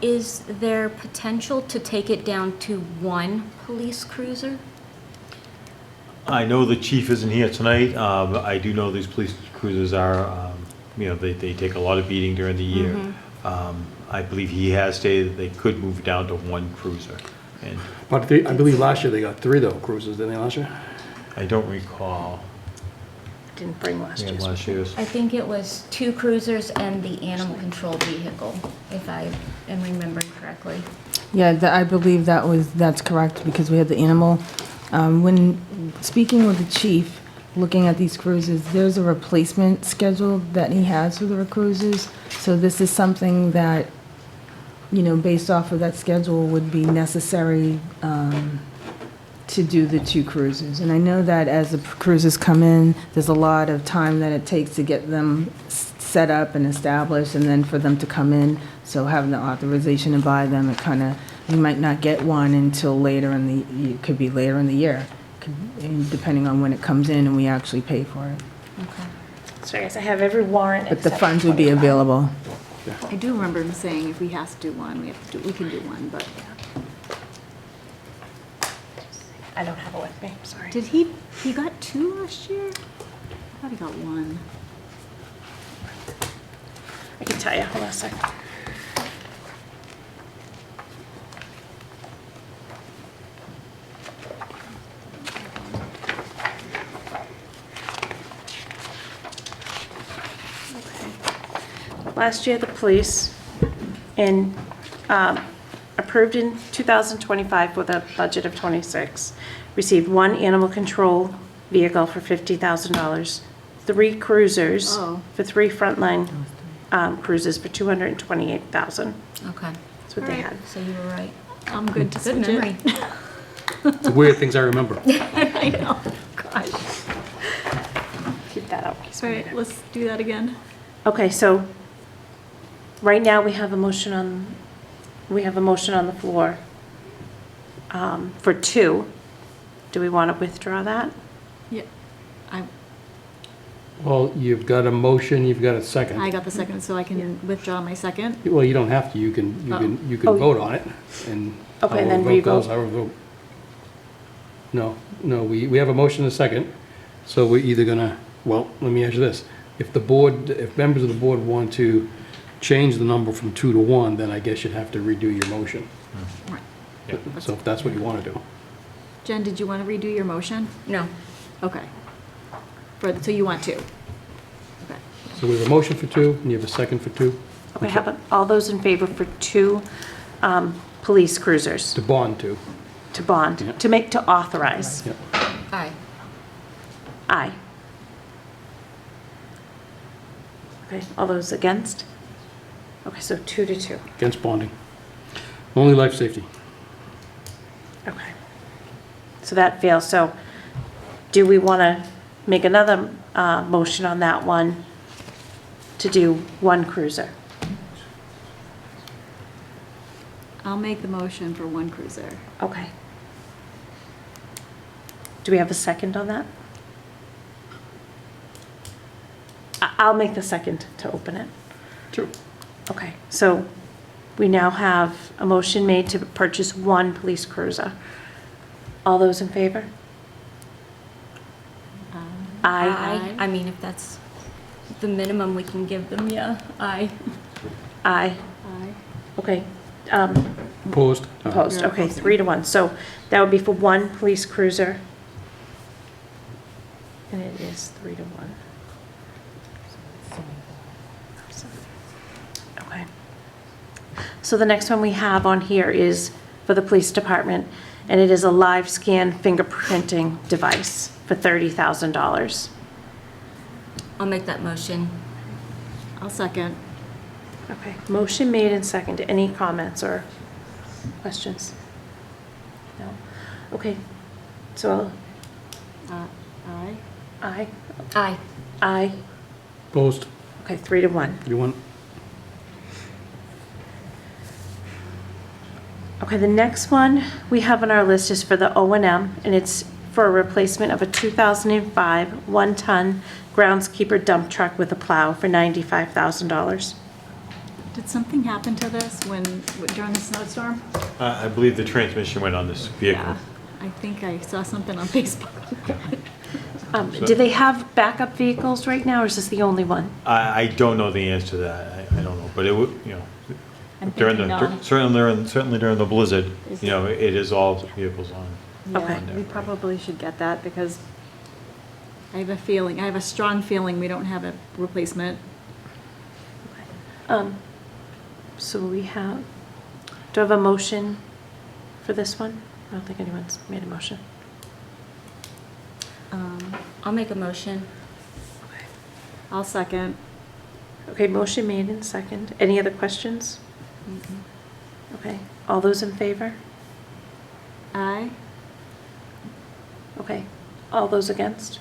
Is there potential to take it down to one police cruiser? I know the chief isn't here tonight. I do know these police cruisers are, they take a lot of beating during the year. I believe he has stated that they could move down to one cruiser. And But I believe last year they got 3 though, cruises, didn't they last year? I don't recall. Didn't bring last year's. Last year's. I think it was 2 cruisers and the animal control vehicle, if I am remembering correctly. Yeah, I believe that's correct, because we had the animal. When speaking with the chief, looking at these cruises, there's a replacement schedule that he has for the cruises. So this is something that, based off of that schedule, would be necessary to do the 2 cruises. And I know that as the cruises come in, there's a lot of time that it takes to get them set up and established, and then for them to come in. So having the authorization to buy them, you might not get one until later it could be later in the year, depending on when it comes in and we actually pay for it. Okay. Sorry, guys, I have every warrant. But the except funds would be 25. available. I do remember him saying if we have to do one, we can do one, but I don't have it with me, sorry. did he got 2 last year? I thought he got 1. I can tell you, hold on a second. Last year, the police, approved in 2025 with a budget of 26, received 1 animal control vehicle for $50,000, 3 cruisers Oh. for 3 frontline cruises for $228,000. Okay. That's what they had. So you were right. I'm good to Good switch memory. The weird things I remember. I know, gosh. Keep that out. All right, let's do that again. Okay, so right now we have a motion on the floor for 2. Do we want to withdraw that? Yeah, Well, you've got a motion, you've got a second. I got the second, so I can withdraw my second. Well, you don't have to, you can Oh. vote on it, and Okay, and then however vote goes, revote. however vote. No, we have a motion and a second, so we're either gonna, well, let me ask you this. If members of the board want to change the number from 2 to 1, then I guess you'd have to redo your motion. Right. So if that's what you want to do. Jen, did you want to redo your motion? No. Okay. So you want two? Okay. So we have a motion for 2, and you have a second for 2? Okay, how about all those in favor for 2 police cruisers To bond 2. to bond, Yeah. to authorize? Yep. Aye. Aye. Okay, all those against? Okay, so 2 to 2. Against bonding. Only life safety. Okay. So that fails. So do we want to make another motion on that one to do 1 cruiser? I'll make the motion for 1 cruiser. Okay. Do we have a second on that? I'll make the second to open it. Sure. Okay, so we now have a motion made to purchase 1 police cruiser. All those in favor? Aye. I mean, if that's the minimum we can give them, yeah, aye. Aye. Aye. Okay. Opposed? Opposed, You're okay, opposing. 3 to 1. So that would be for 1 police cruiser. And it is 3 to 1. Okay. So the next one we have on here is for the police department, and it is a live scan fingerprinting device for $30,000. I'll make that motion. I'll second. Okay, motion made and seconded. Any comments or questions? No? Okay, so Aye. aye, Aye. aye. Opposed? Okay, 3 to 1. You want, Okay, the next one we have on our list is for the O&M, and it's for a replacement of a 2005 one-ton groundskeeper dump truck with a plow for $95,000. Did something happen to this during the snowstorm? I believe the transmission went on this vehicle. Yeah. I think I saw something on Facebook. Do they have backup vehicles right now, or is this the only one? I don't know the answer to that. I don't know, but it would, you know, I'm during thinking the, no. certainly during the blizzard, you know, it is all vehicles on. Okay. Yeah, we probably should get that because I have a strong feeling we don't have a replacement. So we have, do I have a motion for this one? I don't think anyone's made a motion. I'll make a motion. I'll second. Okay, motion made and second. Any other questions? Okay, all those in favor? Aye. Okay, all those against?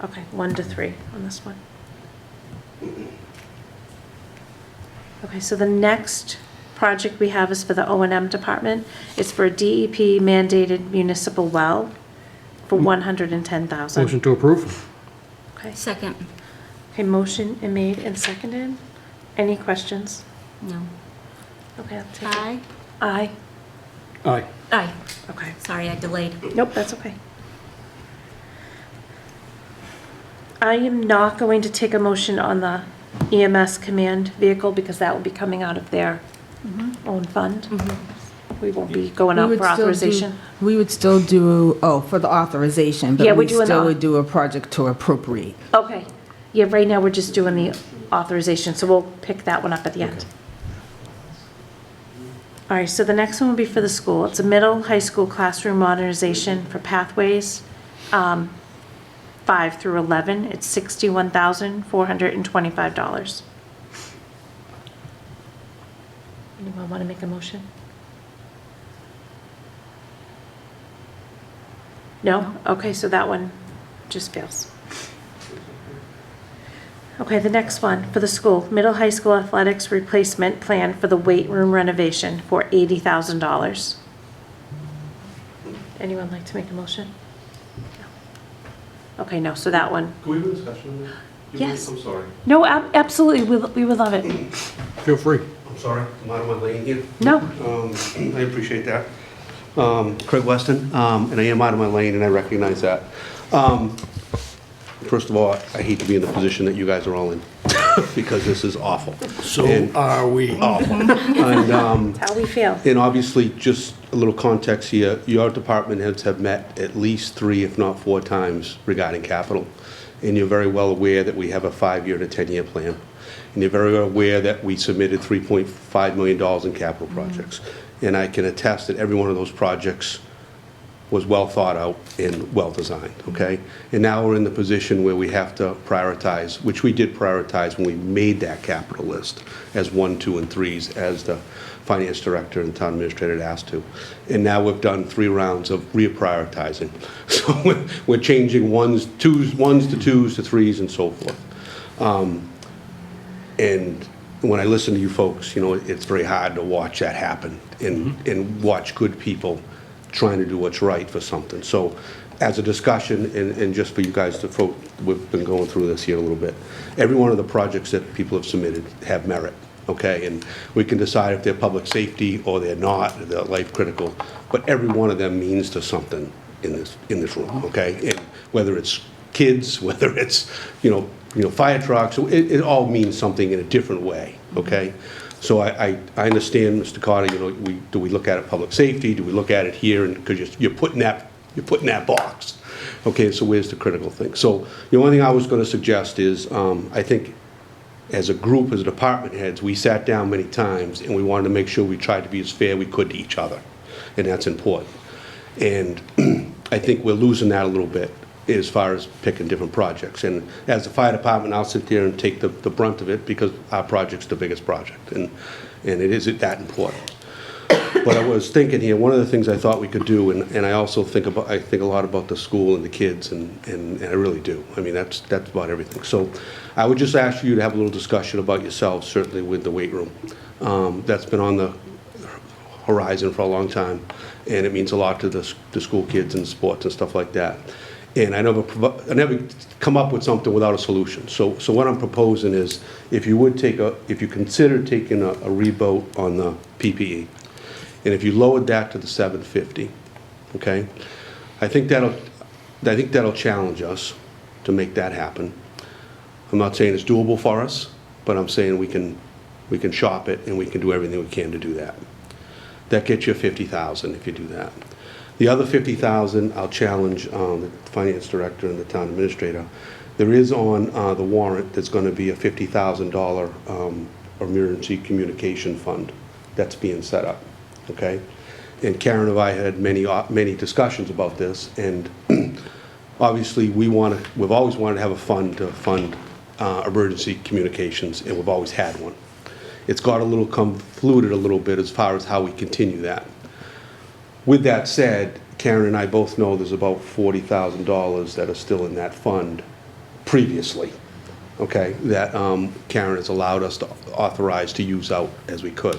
Okay, 1 to 3 on this one. Okay, so the next project we have is for the O&M department. It's for a DEP mandated municipal well for $110,000. motion to approve? Okay, Second. okay, motion and made and seconded. Any questions? No. Okay, I'll take it. Aye. Aye. Aye. Aye. Okay. Sorry, I delayed. Nope, that's okay. I am not going to take a motion on the EMS command vehicle because that will be coming out of their own fund. We won't be going out We would for still do- authorization. We would still do, for the authorization, Yeah, but we're we doing the- still would do a project to appropriate. Okay. Yeah, right now we're just doing the authorization, so we'll pick that one up at the end. All right, so the next one will be for the school. It's a middle high school classroom modernization for pathways, 5 through 11. It's $61,425. Anyone want to make a motion? No? Okay, so that one just fails. Okay, the next one, for the school, middle high school athletics replacement plan for the weight room renovation for $80,000. Anyone like to make a motion? No. Okay, no, so that one, Can we have a discussion on this? Yes. I'm sorry. no, absolutely, we would love it. Feel free. I'm sorry, I'm out of my lane here. No, I appreciate that. Craig Weston, and I am out of my lane, and I recognize that. First of all, I hate to be in the position that you guys are all in. because this is awful. So And- are we. Awful. And, That's how we feel. and obviously, just a little context here, your department heads have met at least 3, if not 4 times regarding capital. And you're very well aware that we have a 5-year to 10-year plan. And you're very aware that we submitted $3.5 million in capital projects. And I can attest that every one of those projects was well thought out and well designed, okay? And now we're in the position where we have to prioritize, which we did prioritize when we made that capital list as 1, 2, and 3s, as the finance director and town administrator had asked to. And now we've done 3 rounds of reprioritizing. So we're changing ones to 2s to 3s and so forth. And when I listen to you folks, you know, it's very hard to watch that happen and watch good people trying to do what's right for something. So as a discussion, and just for you guys to vote, we've been going through this here a little bit. Every one of the projects that people have submitted have merit, okay? And we can decide if they're public safety or they're not, or they're life critical, but every one of them means to something in this room, okay? And whether it's kids, whether it's, you know, fire trucks, it all means something in a different way, okay? So I understand, Mr. Carter, you know, do we look at it public safety? Do we look at it here? And because you're putting that box. Okay, so where's the critical thing? So the only thing I was going to suggest is, I think as a group, as department heads, we sat down many times and we wanted to make sure we tried to be as fair we could to each other. And that's important. And I think we're losing that a little bit as far as picking different projects. And as the fire department, I'll sit there and take the brunt of it because our project's the biggest project, and it is that important. But I was thinking here, one of the things I thought we could do, and I also think a lot about the school and the kids, and I really do. I mean, that's about everything. So I would just ask you to have a little discussion about yourselves, certainly with the weight room. That's been on the horizon for a long time, and it means a lot to the school kids and sports and stuff like that. And I never come up with something without a solution. So what I'm proposing is, if you consider taking a revote on the PPE, and if you lowered that to the $750, okay, I think that'll challenge us to make that happen. I'm not saying it's doable for us, but I'm saying we can shop it and we can do everything we can to do that. That gets you $50,000 if you do that. The other $50,000, I'll challenge the finance director and the town administrator. There is on the warrant, there's going to be a $50,000 emergency communication fund that's being set up, okay? And Karen and I had many discussions about this, and obviously we've always wanted to have a fund to fund emergency communications, and we've always had one. It's got a little convoluted a little bit as far as how we continue that. With that said, Karen and I both know there's about $40,000 that are still in that fund previously, okay, that Karen has allowed us to authorize to use out as we could.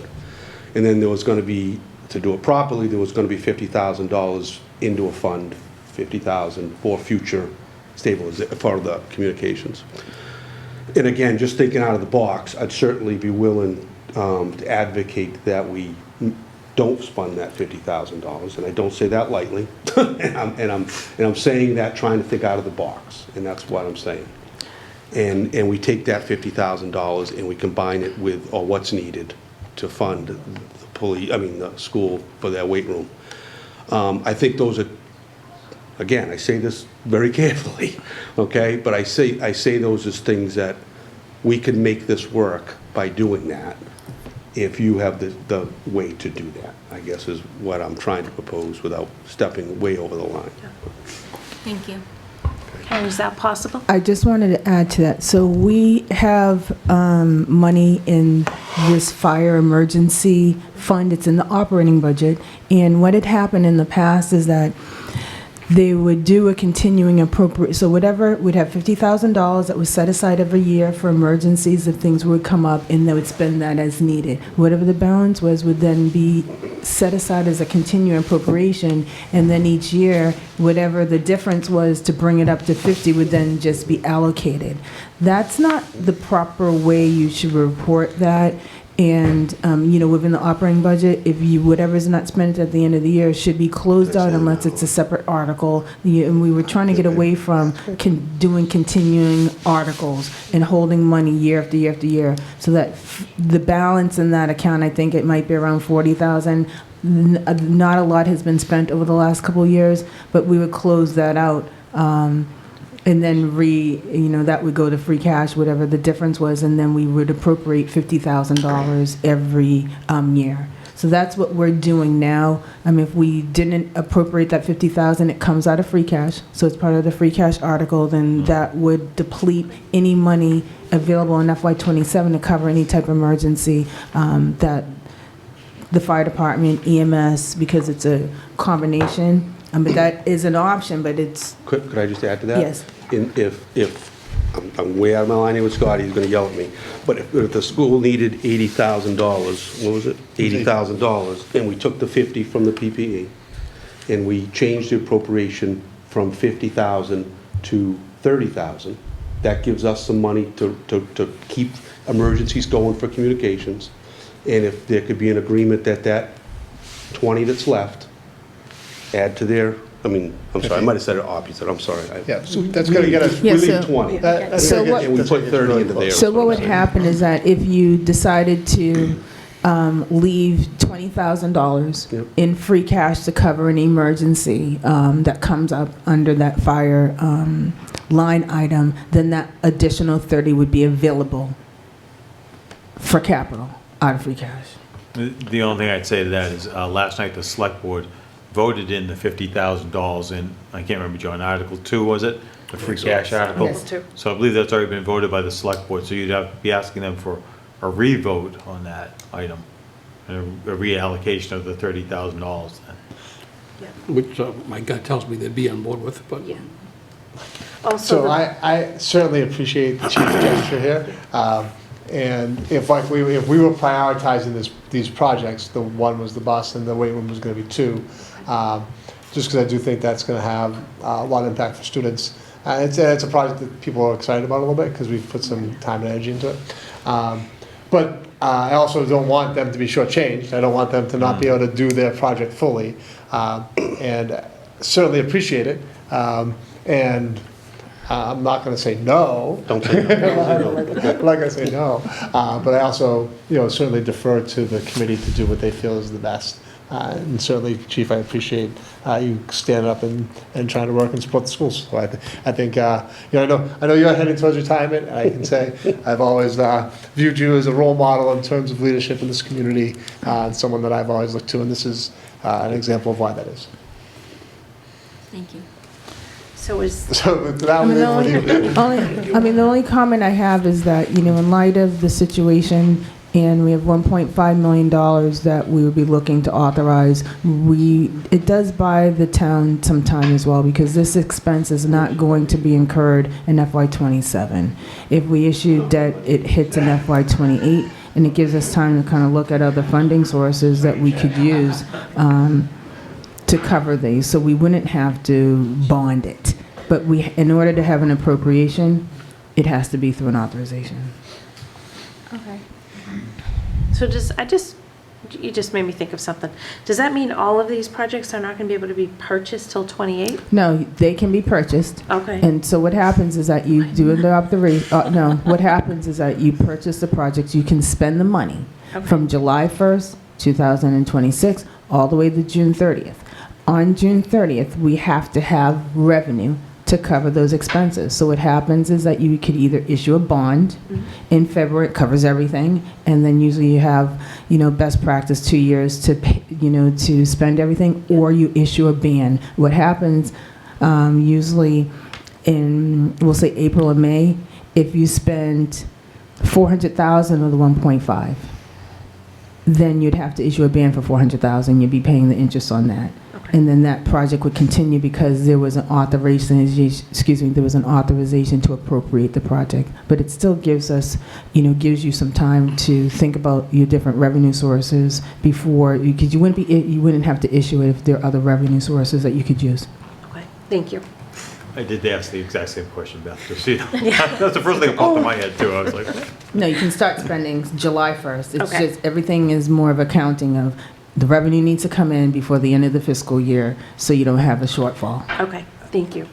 And then there was going to be, to do it properly, there was going to be $50,000 into a fund, $50,000 for future stabilization, for the communications. And again, just thinking out of the box, I'd certainly be willing to advocate that we don't fund that $50,000, and I don't say that lightly. and I'm saying that trying to think out of the box, and that's what I'm saying. And we take that $50,000 and we combine it with what's needed to fund the school for their weight room. I think those are, again, I say this very carefully, okay? But I say those as things that we can make this work by doing that, if you have the way to do that, I guess is what I'm trying to propose without stepping way over the line. Thank you. And is that possible? I just wanted to add to that. So we have money in this fire emergency fund. It's in the operating budget. And what had happened in the past is that they would do a continuing appropriate, so whatever, we'd have $50,000 that was set aside every year for emergencies if things would come up, and they would spend that as needed. Whatever the balance was would then be set aside as a continuing appropriation, and then each year, whatever the difference was to bring it up to 50 would then just be allocated. That's not the proper way you should report that. And, within the operating budget, if whatever's not spent at the end of the year should be closed out unless it's a separate article. And we were trying to get away from doing continuing articles and holding money year after year after year. So that the balance in that account, I think it might be around 40,000. Not a lot has been spent over the last couple of years, but we would close that out. And then that would go to free cash, whatever the difference was, and then we would appropriate $50,000 every year. So that's what we're doing now. If we didn't appropriate that $50,000, it comes out of free cash. So it's part of the free cash article, then that would deplete any money available in FY27 to cover any type of emergency that the fire department, EMS, because it's a combination. But that is an option, but it's... Could I just add to that? Yes. I'm way out of my line here with Scotty, he's gonna yell at me, but if the school needed $80,000, what was it? $80,000, and we took the 50 from the PPE, and we changed the appropriation from 50,000 to 30,000, that gives us some money to keep emergencies going for communications, and if there could be an agreement that 20 that's left, add to their, I'm sorry, I might have said it opposite, I'm sorry. Yeah, so that's gonna get us. Yeah, We so- leave 20, That's So gonna get what- you- and we that's put gonna get 30 really into there. close. So what I'm would saying. happen is that if you decided to leave $20,000 Yep. in free cash to cover an emergency that comes up under that fire line item, then that additional 30 would be available for capital out of free cash. The only thing I'd say to that is, last night, the select board voted in the $50,000 in, I can't remember, John, Article 2, was it? The free cash article? Yes. So I believe that's already been voted by the select board, so you'd have to be asking them for a re-vote on that item, and a reallocation of the $30,000 then. Which my gut tells me they'd be on board with, but Also, So I certainly appreciate the chief's gesture here. And if we were prioritizing these projects, the one was the bus and the weight room was gonna be 2, just because I do think that's gonna have a lot of impact for students. It's a project that people are excited about a little bit, because we've put some time and energy into it. But I also don't want them to be shortchanged. I don't want them to not be able to do their project fully. And certainly appreciate it. And I'm not going to say no. Don't say no. I'm not going to say no. But I also, certainly defer to the committee to do what they feel is the best. And certainly, Chief, I appreciate you standing up and trying to work and support the schools. So I think, I know you're heading towards retirement, and I can say I've always viewed you as a role model in terms of leadership in this community, and someone that I've always looked to, and this is an example of why that is. Thank you. so is, So that was The only comment I have is that, in light of the situation, and we have $1.5 million that we would be looking to authorize, it does buy the town some time as well, because this expense is not going to be incurred in FY27. If we issue debt, it hits in FY28, and it gives us time to kind of look at other funding sources that we could use to cover these, so we wouldn't have to bond it. But in order to have an appropriation, it has to be through an authorization. okay. So you just made me think of something. Does that mean all of these projects are not going to be able to be purchased till 28? No, they can be purchased. Okay. And so what happens is that you do the what happens is that you purchase the projects, you can spend the money Okay. from July 1st, 2026, all the way to June 30th. On June 30th, we have to have revenue to cover those expenses. So what happens is that you could either issue a bond in February, it covers everything, and then usually you have, best practice 2 years to pay, to spend everything, or you issue a ban. What happens usually in, we'll say April or May, if you spend 400,000 of the 1.5, then you'd have to issue a ban for 400,000. You'd be paying the interest on that. Okay. And then that project would continue because there was an authorization, there was an authorization to appropriate the project. But it still gives us, gives you some time to think about your different revenue sources before, because you wouldn't have to issue it if there are other revenue sources that you could use. Okay, thank you. I did ask the exact same question, Beth, just so you know. That's the first thing that popped in my head, too. I was like, No, you can start spending July 1st. It's Okay. just, everything is more of a counting of the revenue needs to come in before the end of the fiscal year, so you don't have a shortfall. Okay, thank you.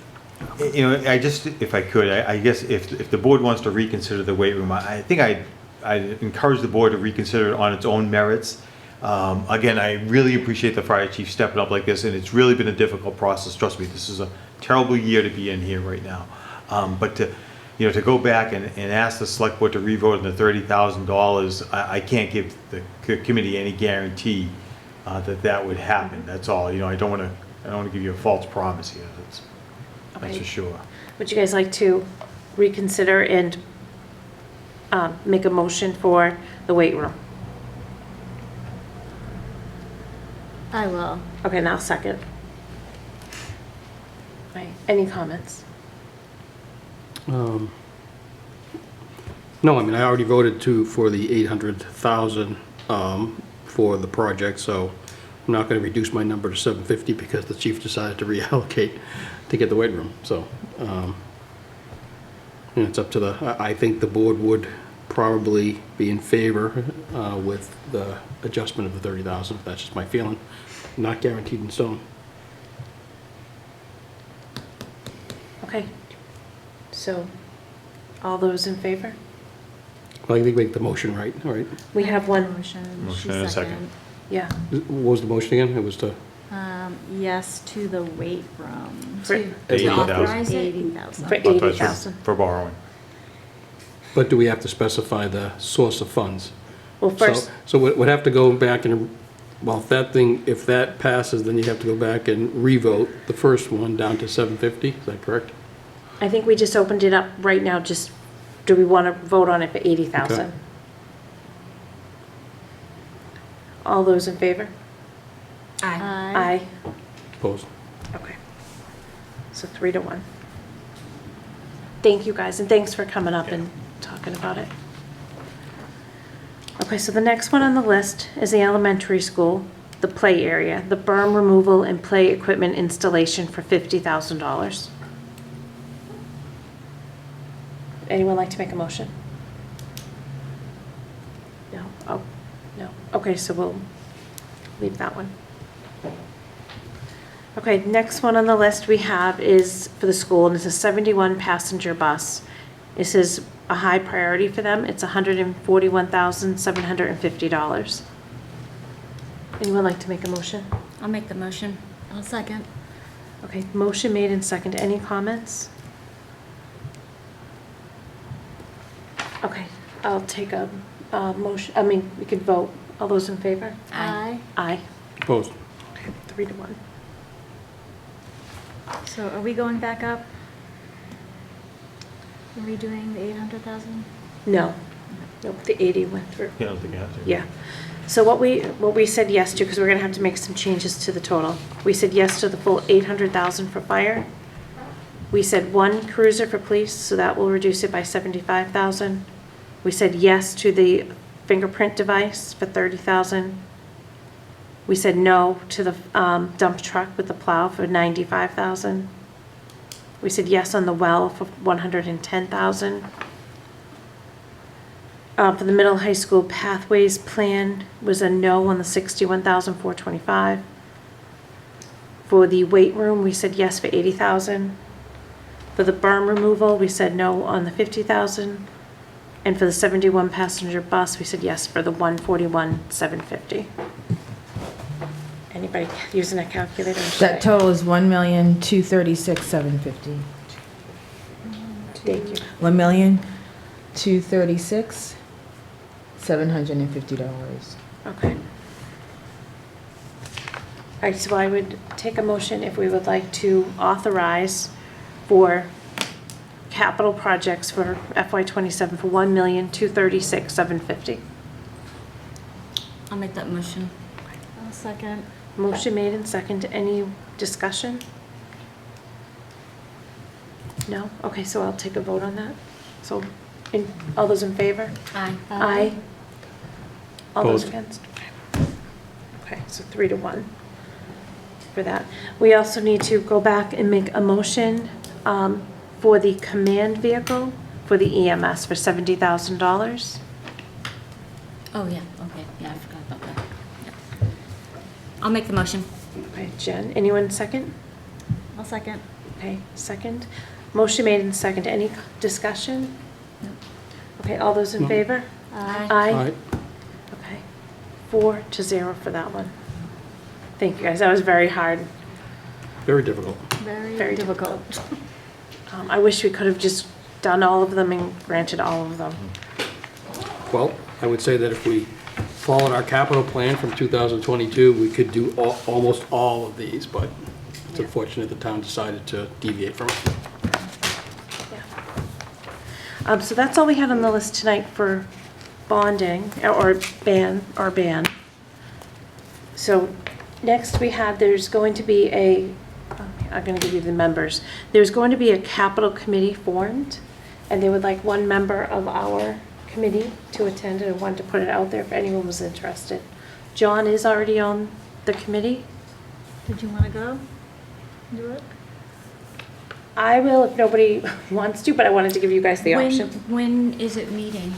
you know, I just, if I could, I guess if the board wants to reconsider the weight room, I think I'd encourage the board to reconsider it on its own merits. Again, I really appreciate the fire chief stepping up like this, and it's really been a difficult process. Trust me, this is a terrible year to be in here right now. But to go back and ask the select board to revote on the $30,000, I can't give the committee any guarantee that would happen. That's all. I don't want to give you a false promise here. That's Okay. for sure. Would you guys like to reconsider and make a motion for the weight room? I will. Okay, now second. Right, any comments? No, I mean, I already voted for the 800,000 for the project, so I'm not gonna reduce my number to 750 because the chief decided to reallocate to get the weight room, so, it's up to I think the board would probably be in favor with the adjustment of the 30,000, that's just my feeling, not guaranteed in stone. Okay, so, all those in favor? Well, I think we make the motion right, all right? We have one, Motion, Motion she and a second. second. yeah, What was the motion again? It was to, Yes to the weight room. for, To 80,000. authorize it? 80,000. for Authorized 80,000. for borrowing. but do we have to specify the source of funds? Well, first, So we'd have to go back and, well, if that passes, then you have to go back and revote the first one down to 750, is that correct? I think we just opened it up right now, just, do we want to vote on it for 80,000? Okay. All those in favor? Aye. Aye. Opposed? Okay. So 3-1. Thank you, guys, and thanks for coming up and talking about it. Okay, so the next one on the list is the elementary school, the play area, the berm removal and play equipment installation for $50,000. Anyone like to make a motion? No? Oh, no. Okay, so we'll leave that one. Okay, next one on the list we have is for the school, and it's a 71 passenger bus. This is a high priority for them. It's $141,750. Anyone like to make a motion? I'll make the motion. I'll second. Okay, motion made and second. Any comments? Okay, I'll take a motion, we can vote. All those in favor? Aye. Aye. Opposed? Okay, 3-1. So are we going back up? Are we doing the 800,000? No. Nope, the 80 went through. Yeah, I don't think you have to. Yeah. So what we said yes to, because we're gonna have to make some changes to the total. We said yes to the full 800,000 for fire. We said 1 cruiser for police, so that will reduce it by 75,000. We said yes to the fingerprint device for 30,000. We said no to the dump truck with the plow for 95,000. We said yes on the well for 110,000. For the middle high school pathways plan was a no on the 61,425. For the weight room, we said yes for 80,000. For the berm removal, we said no on the 50,000. And for the 71 passenger bus, we said yes for the 141,750. Anybody using a calculator? or should I- That total is $1,236,750. Thank you. $1,236,750. Okay. All right, so I would take a motion if we would like to authorize for capital projects for FY '27 for $1,236,750. I'll make that motion. I'll second. Motion made and second. Any discussion? No? Okay, so I'll take a vote on that. So, all those in favor? Aye. Aye. All those Opposed. against? Okay, so 3-1 for that. We also need to go back and make a motion for the command vehicle for the EMS for $70,000. Oh, yeah, okay, yeah, I forgot about that. Yeah. I'll make the motion. Okay, Jen, anyone second? I'll second. Okay, second. Motion made and second. Any discussion? Okay, all those in No. favor? Aye. All Aye. right. Okay, 4-0 for that one. Thank you, guys. That was very hard. Very difficult. Very Very difficult. I wish we could have just done all of them and granted all of them. Well, I would say that if we followed our capital plan from 2022, we could do almost all of these, but it's unfortunate the town decided to deviate from it. Yeah. So that's all we had on the list tonight for bonding or ban. So next we had, there's going to be I'm going to give you the members. There's going to be a capital committee formed, and they would like one member of our committee to attend, and I wanted to put it out there if anyone was interested. John is already on the committee. Did you want to go? Do it? I will if nobody wants to, but I wanted to give you guys the option. When is it meeting?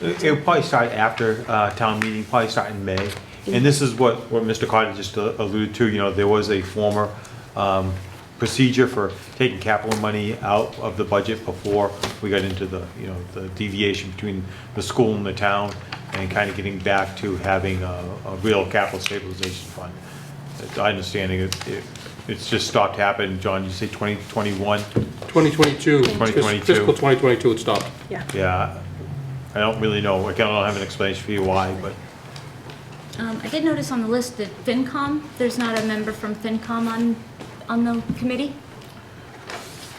It'll probably start after town meeting, probably start in May. And this is what Mr. Carter just alluded to, you know, there was a former procedure for taking capital money out of the budget before we got into the, you know, the deviation between the school and the town, and kind of getting back to having a real capital stabilization fund. It's my understanding, it's just stopped happening. John, you say 2021? 2022. 2022. Fiscal 2022, it stopped. Yeah. Yeah, I don't really know, I don't have an explanation for you why, but I did notice on the list that FinCom, there's not a member from FinCom on the committee?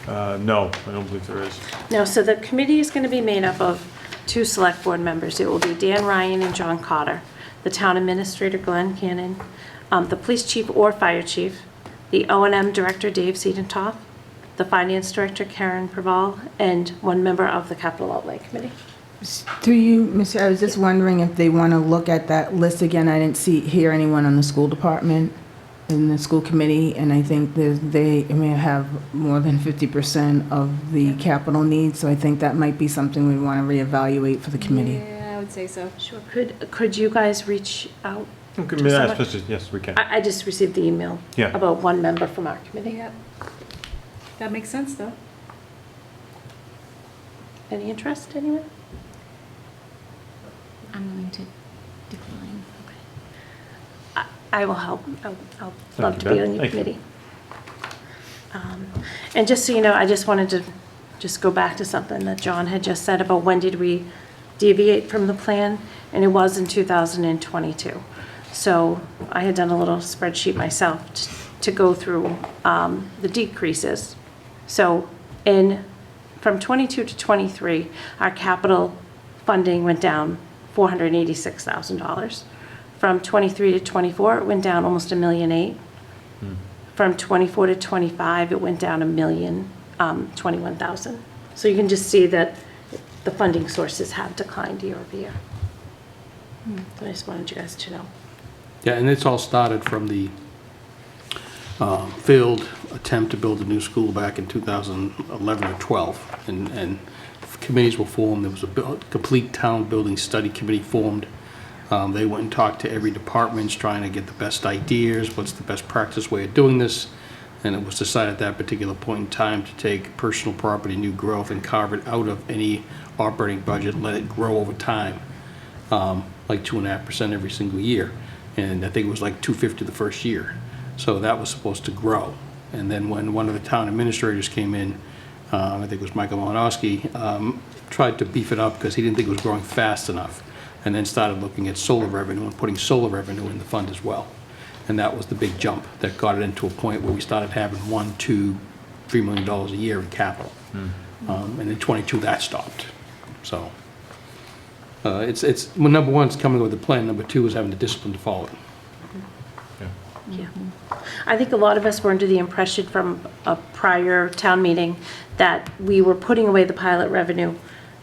no, I don't believe there is. No, so the committee is going to be made up of 2 select board members. It will be Dan Ryan and John Cotter, the town administrator Glenn Cannon, the police chief or fire chief, the O&M director Dave Sedentoff, the finance director Karen Praval, and 1 member of the capital outlay committee. Do you, Mr., I was just wondering if they want to look at that list again. I didn't hear anyone on the school department, in the school committee, and I think they may have more than 50% of the capital needs, so I think that might be something we want to reevaluate for the committee. Yeah, I would say so. Sure. Could you guys reach out? Okay, to someone? yes, we can. I just received the email Yeah. about 1 member from our committee. Yep. That makes sense, though. Any interest, anyone? I'm going to decline. Okay. I will help. I'll love to you, be Beth. on your Thank you. committee. And just so you know, I just wanted to just go back to something that John had just said about when did we deviate from the plan, and it was in 2022. So I had done a little spreadsheet myself to go through the decreases. So from 22 to 23, our capital funding went down $486,000. From 23 to 24, it went down almost $1.8 million. From 24 to 25, it went down $1,021,000. So you can just see that the funding sources have declined year over year. So I just wanted you guys to know. Yeah, and it's all started from the failed attempt to build a new school back in 2011 or 12. And committees were formed. There was a complete town building study committee formed. They went and talked to every department, trying to get the best ideas, what's the best practice way of doing this. And it was decided at that particular point in time to take personal property, new growth, and carve it out of any operating budget, let it grow over time, like 2.5% every single year. And I think it was like 250 the first year. So that was supposed to grow. And then when one of the town administrators came in, I think it was Michael Malinowski, tried to beef it up because he didn't think it was growing fast enough, and then started looking at solar revenue and putting solar revenue in the fund as well. And that was the big jump that got it into a point where we started having $1, $2, $3 million a year in capital. And in 22, that stopped. So well, number one, it's coming with a plan. Number two is having the discipline to follow it. Yeah. I think a lot of us were under the impression from a prior town meeting that we were putting away the pilot revenue,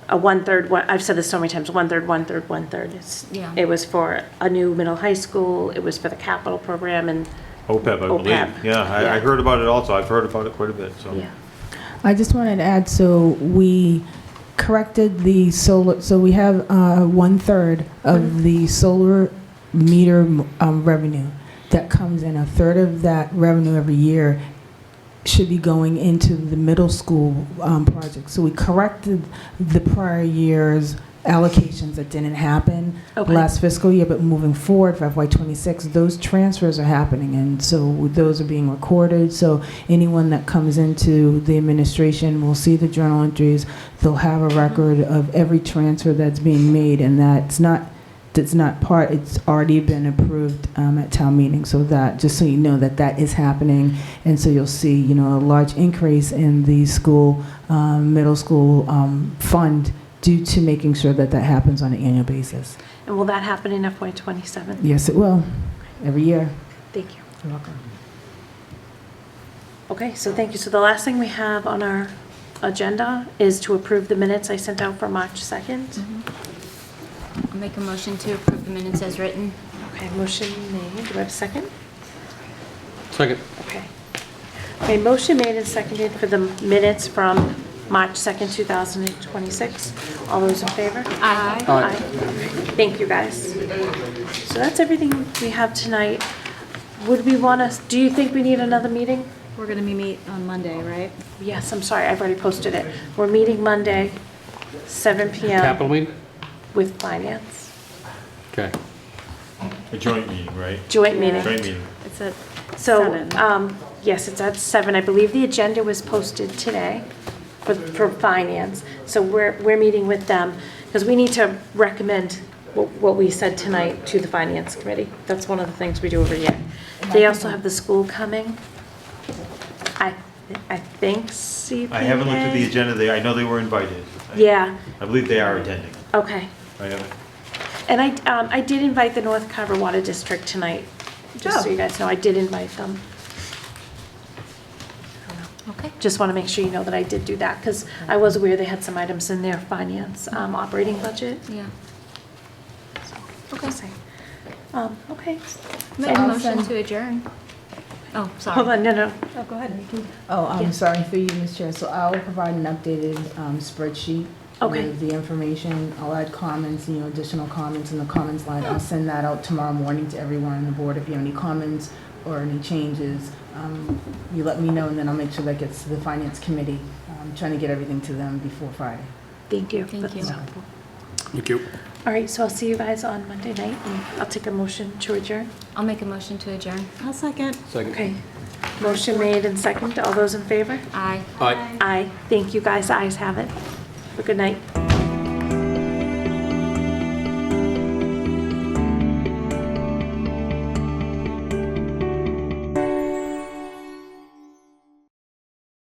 a 1/3, I've said this so many times, 1/3, 1/3, 1/3. Yeah. It was for a new middle high school, it was for the capital program, and OPEB, I believe. OPEB. Yeah, I Yeah. heard about it also. I've heard about it quite a bit, so. yeah. I just wanted to add, so we corrected the solar, so we have 1/3 of the solar meter revenue that comes in. A third of that revenue every year should be going into the middle school project. So we corrected the prior year's allocations that didn't happen Okay. last fiscal year, but moving forward for FY '26, those transfers are happening, and so those are being recorded. So anyone that comes into the administration will see the journal entries. They'll have a record of every transfer that's being made, and that's not part, it's already been approved at town meeting. So that, just so you know that that is happening, and so you'll see, you know, a large increase in the school, middle school fund due to making sure that that happens on an annual basis. And will that happen in FY '27? Yes, it will, every year. Thank you. You're welcome. Okay, so thank you. So the last thing we have on our agenda is to approve the minutes I sent out for March 2nd. I'll make a motion to approve the minutes as written. Okay, motion made. Do I have a second? Second. Okay. Okay, motion made and seconded for the minutes from March 2nd, 2026. All those in favor? Aye. Aye. Thank you, guys. So that's everything we have tonight. Would we want to, do you think we need another meeting? We're gonna meet on Monday, right? Yes, I'm sorry, I've already posted it. We're meeting Monday, 7 PM Capital meeting? with finance. Okay. A joint meeting, right? Joint meeting. Joint meeting. It's at So, 7. yes, it's at 7. I believe the agenda was posted today for finance. So we're meeting with them because we need to recommend what we said tonight to the finance committee. That's one of the things we do every year. They also have the school coming. I think CPA. I haven't looked at the agenda there. I know they were invited. Yeah, I believe they are attending. okay. I haven't. And I did invite the North Carver Water District tonight, just so you guys know, I did invite them. Okay. Just want to make sure you know that I did do that, because I was aware they had some items in their finance operating budget. Yeah. Okay. Okay. Make a I'll motion send- to adjourn. Oh, sorry. Hold on, no. Oh, go ahead. Oh, I'm Yeah. sorry, through you, Ms. Chair. So I will provide an updated spreadsheet Okay. with the information. I'll add comments, you know, additional comments in the comments line. I'll send that out tomorrow morning to everyone on the board. If you have any comments or any changes, you let me know, and then I'll make sure that gets to the finance committee. I'm trying to get everything to them before Friday. Thank you. Thank That's you. helpful. Thank you. All right, so I'll see you guys on Monday night, and I'll take a motion to adjourn. I'll make a motion to adjourn. I'll second. Second. Okay. Motion made and second. All those in favor? Aye. Aye. Aye. Thank you, guys. Ayes have it. Have a good night.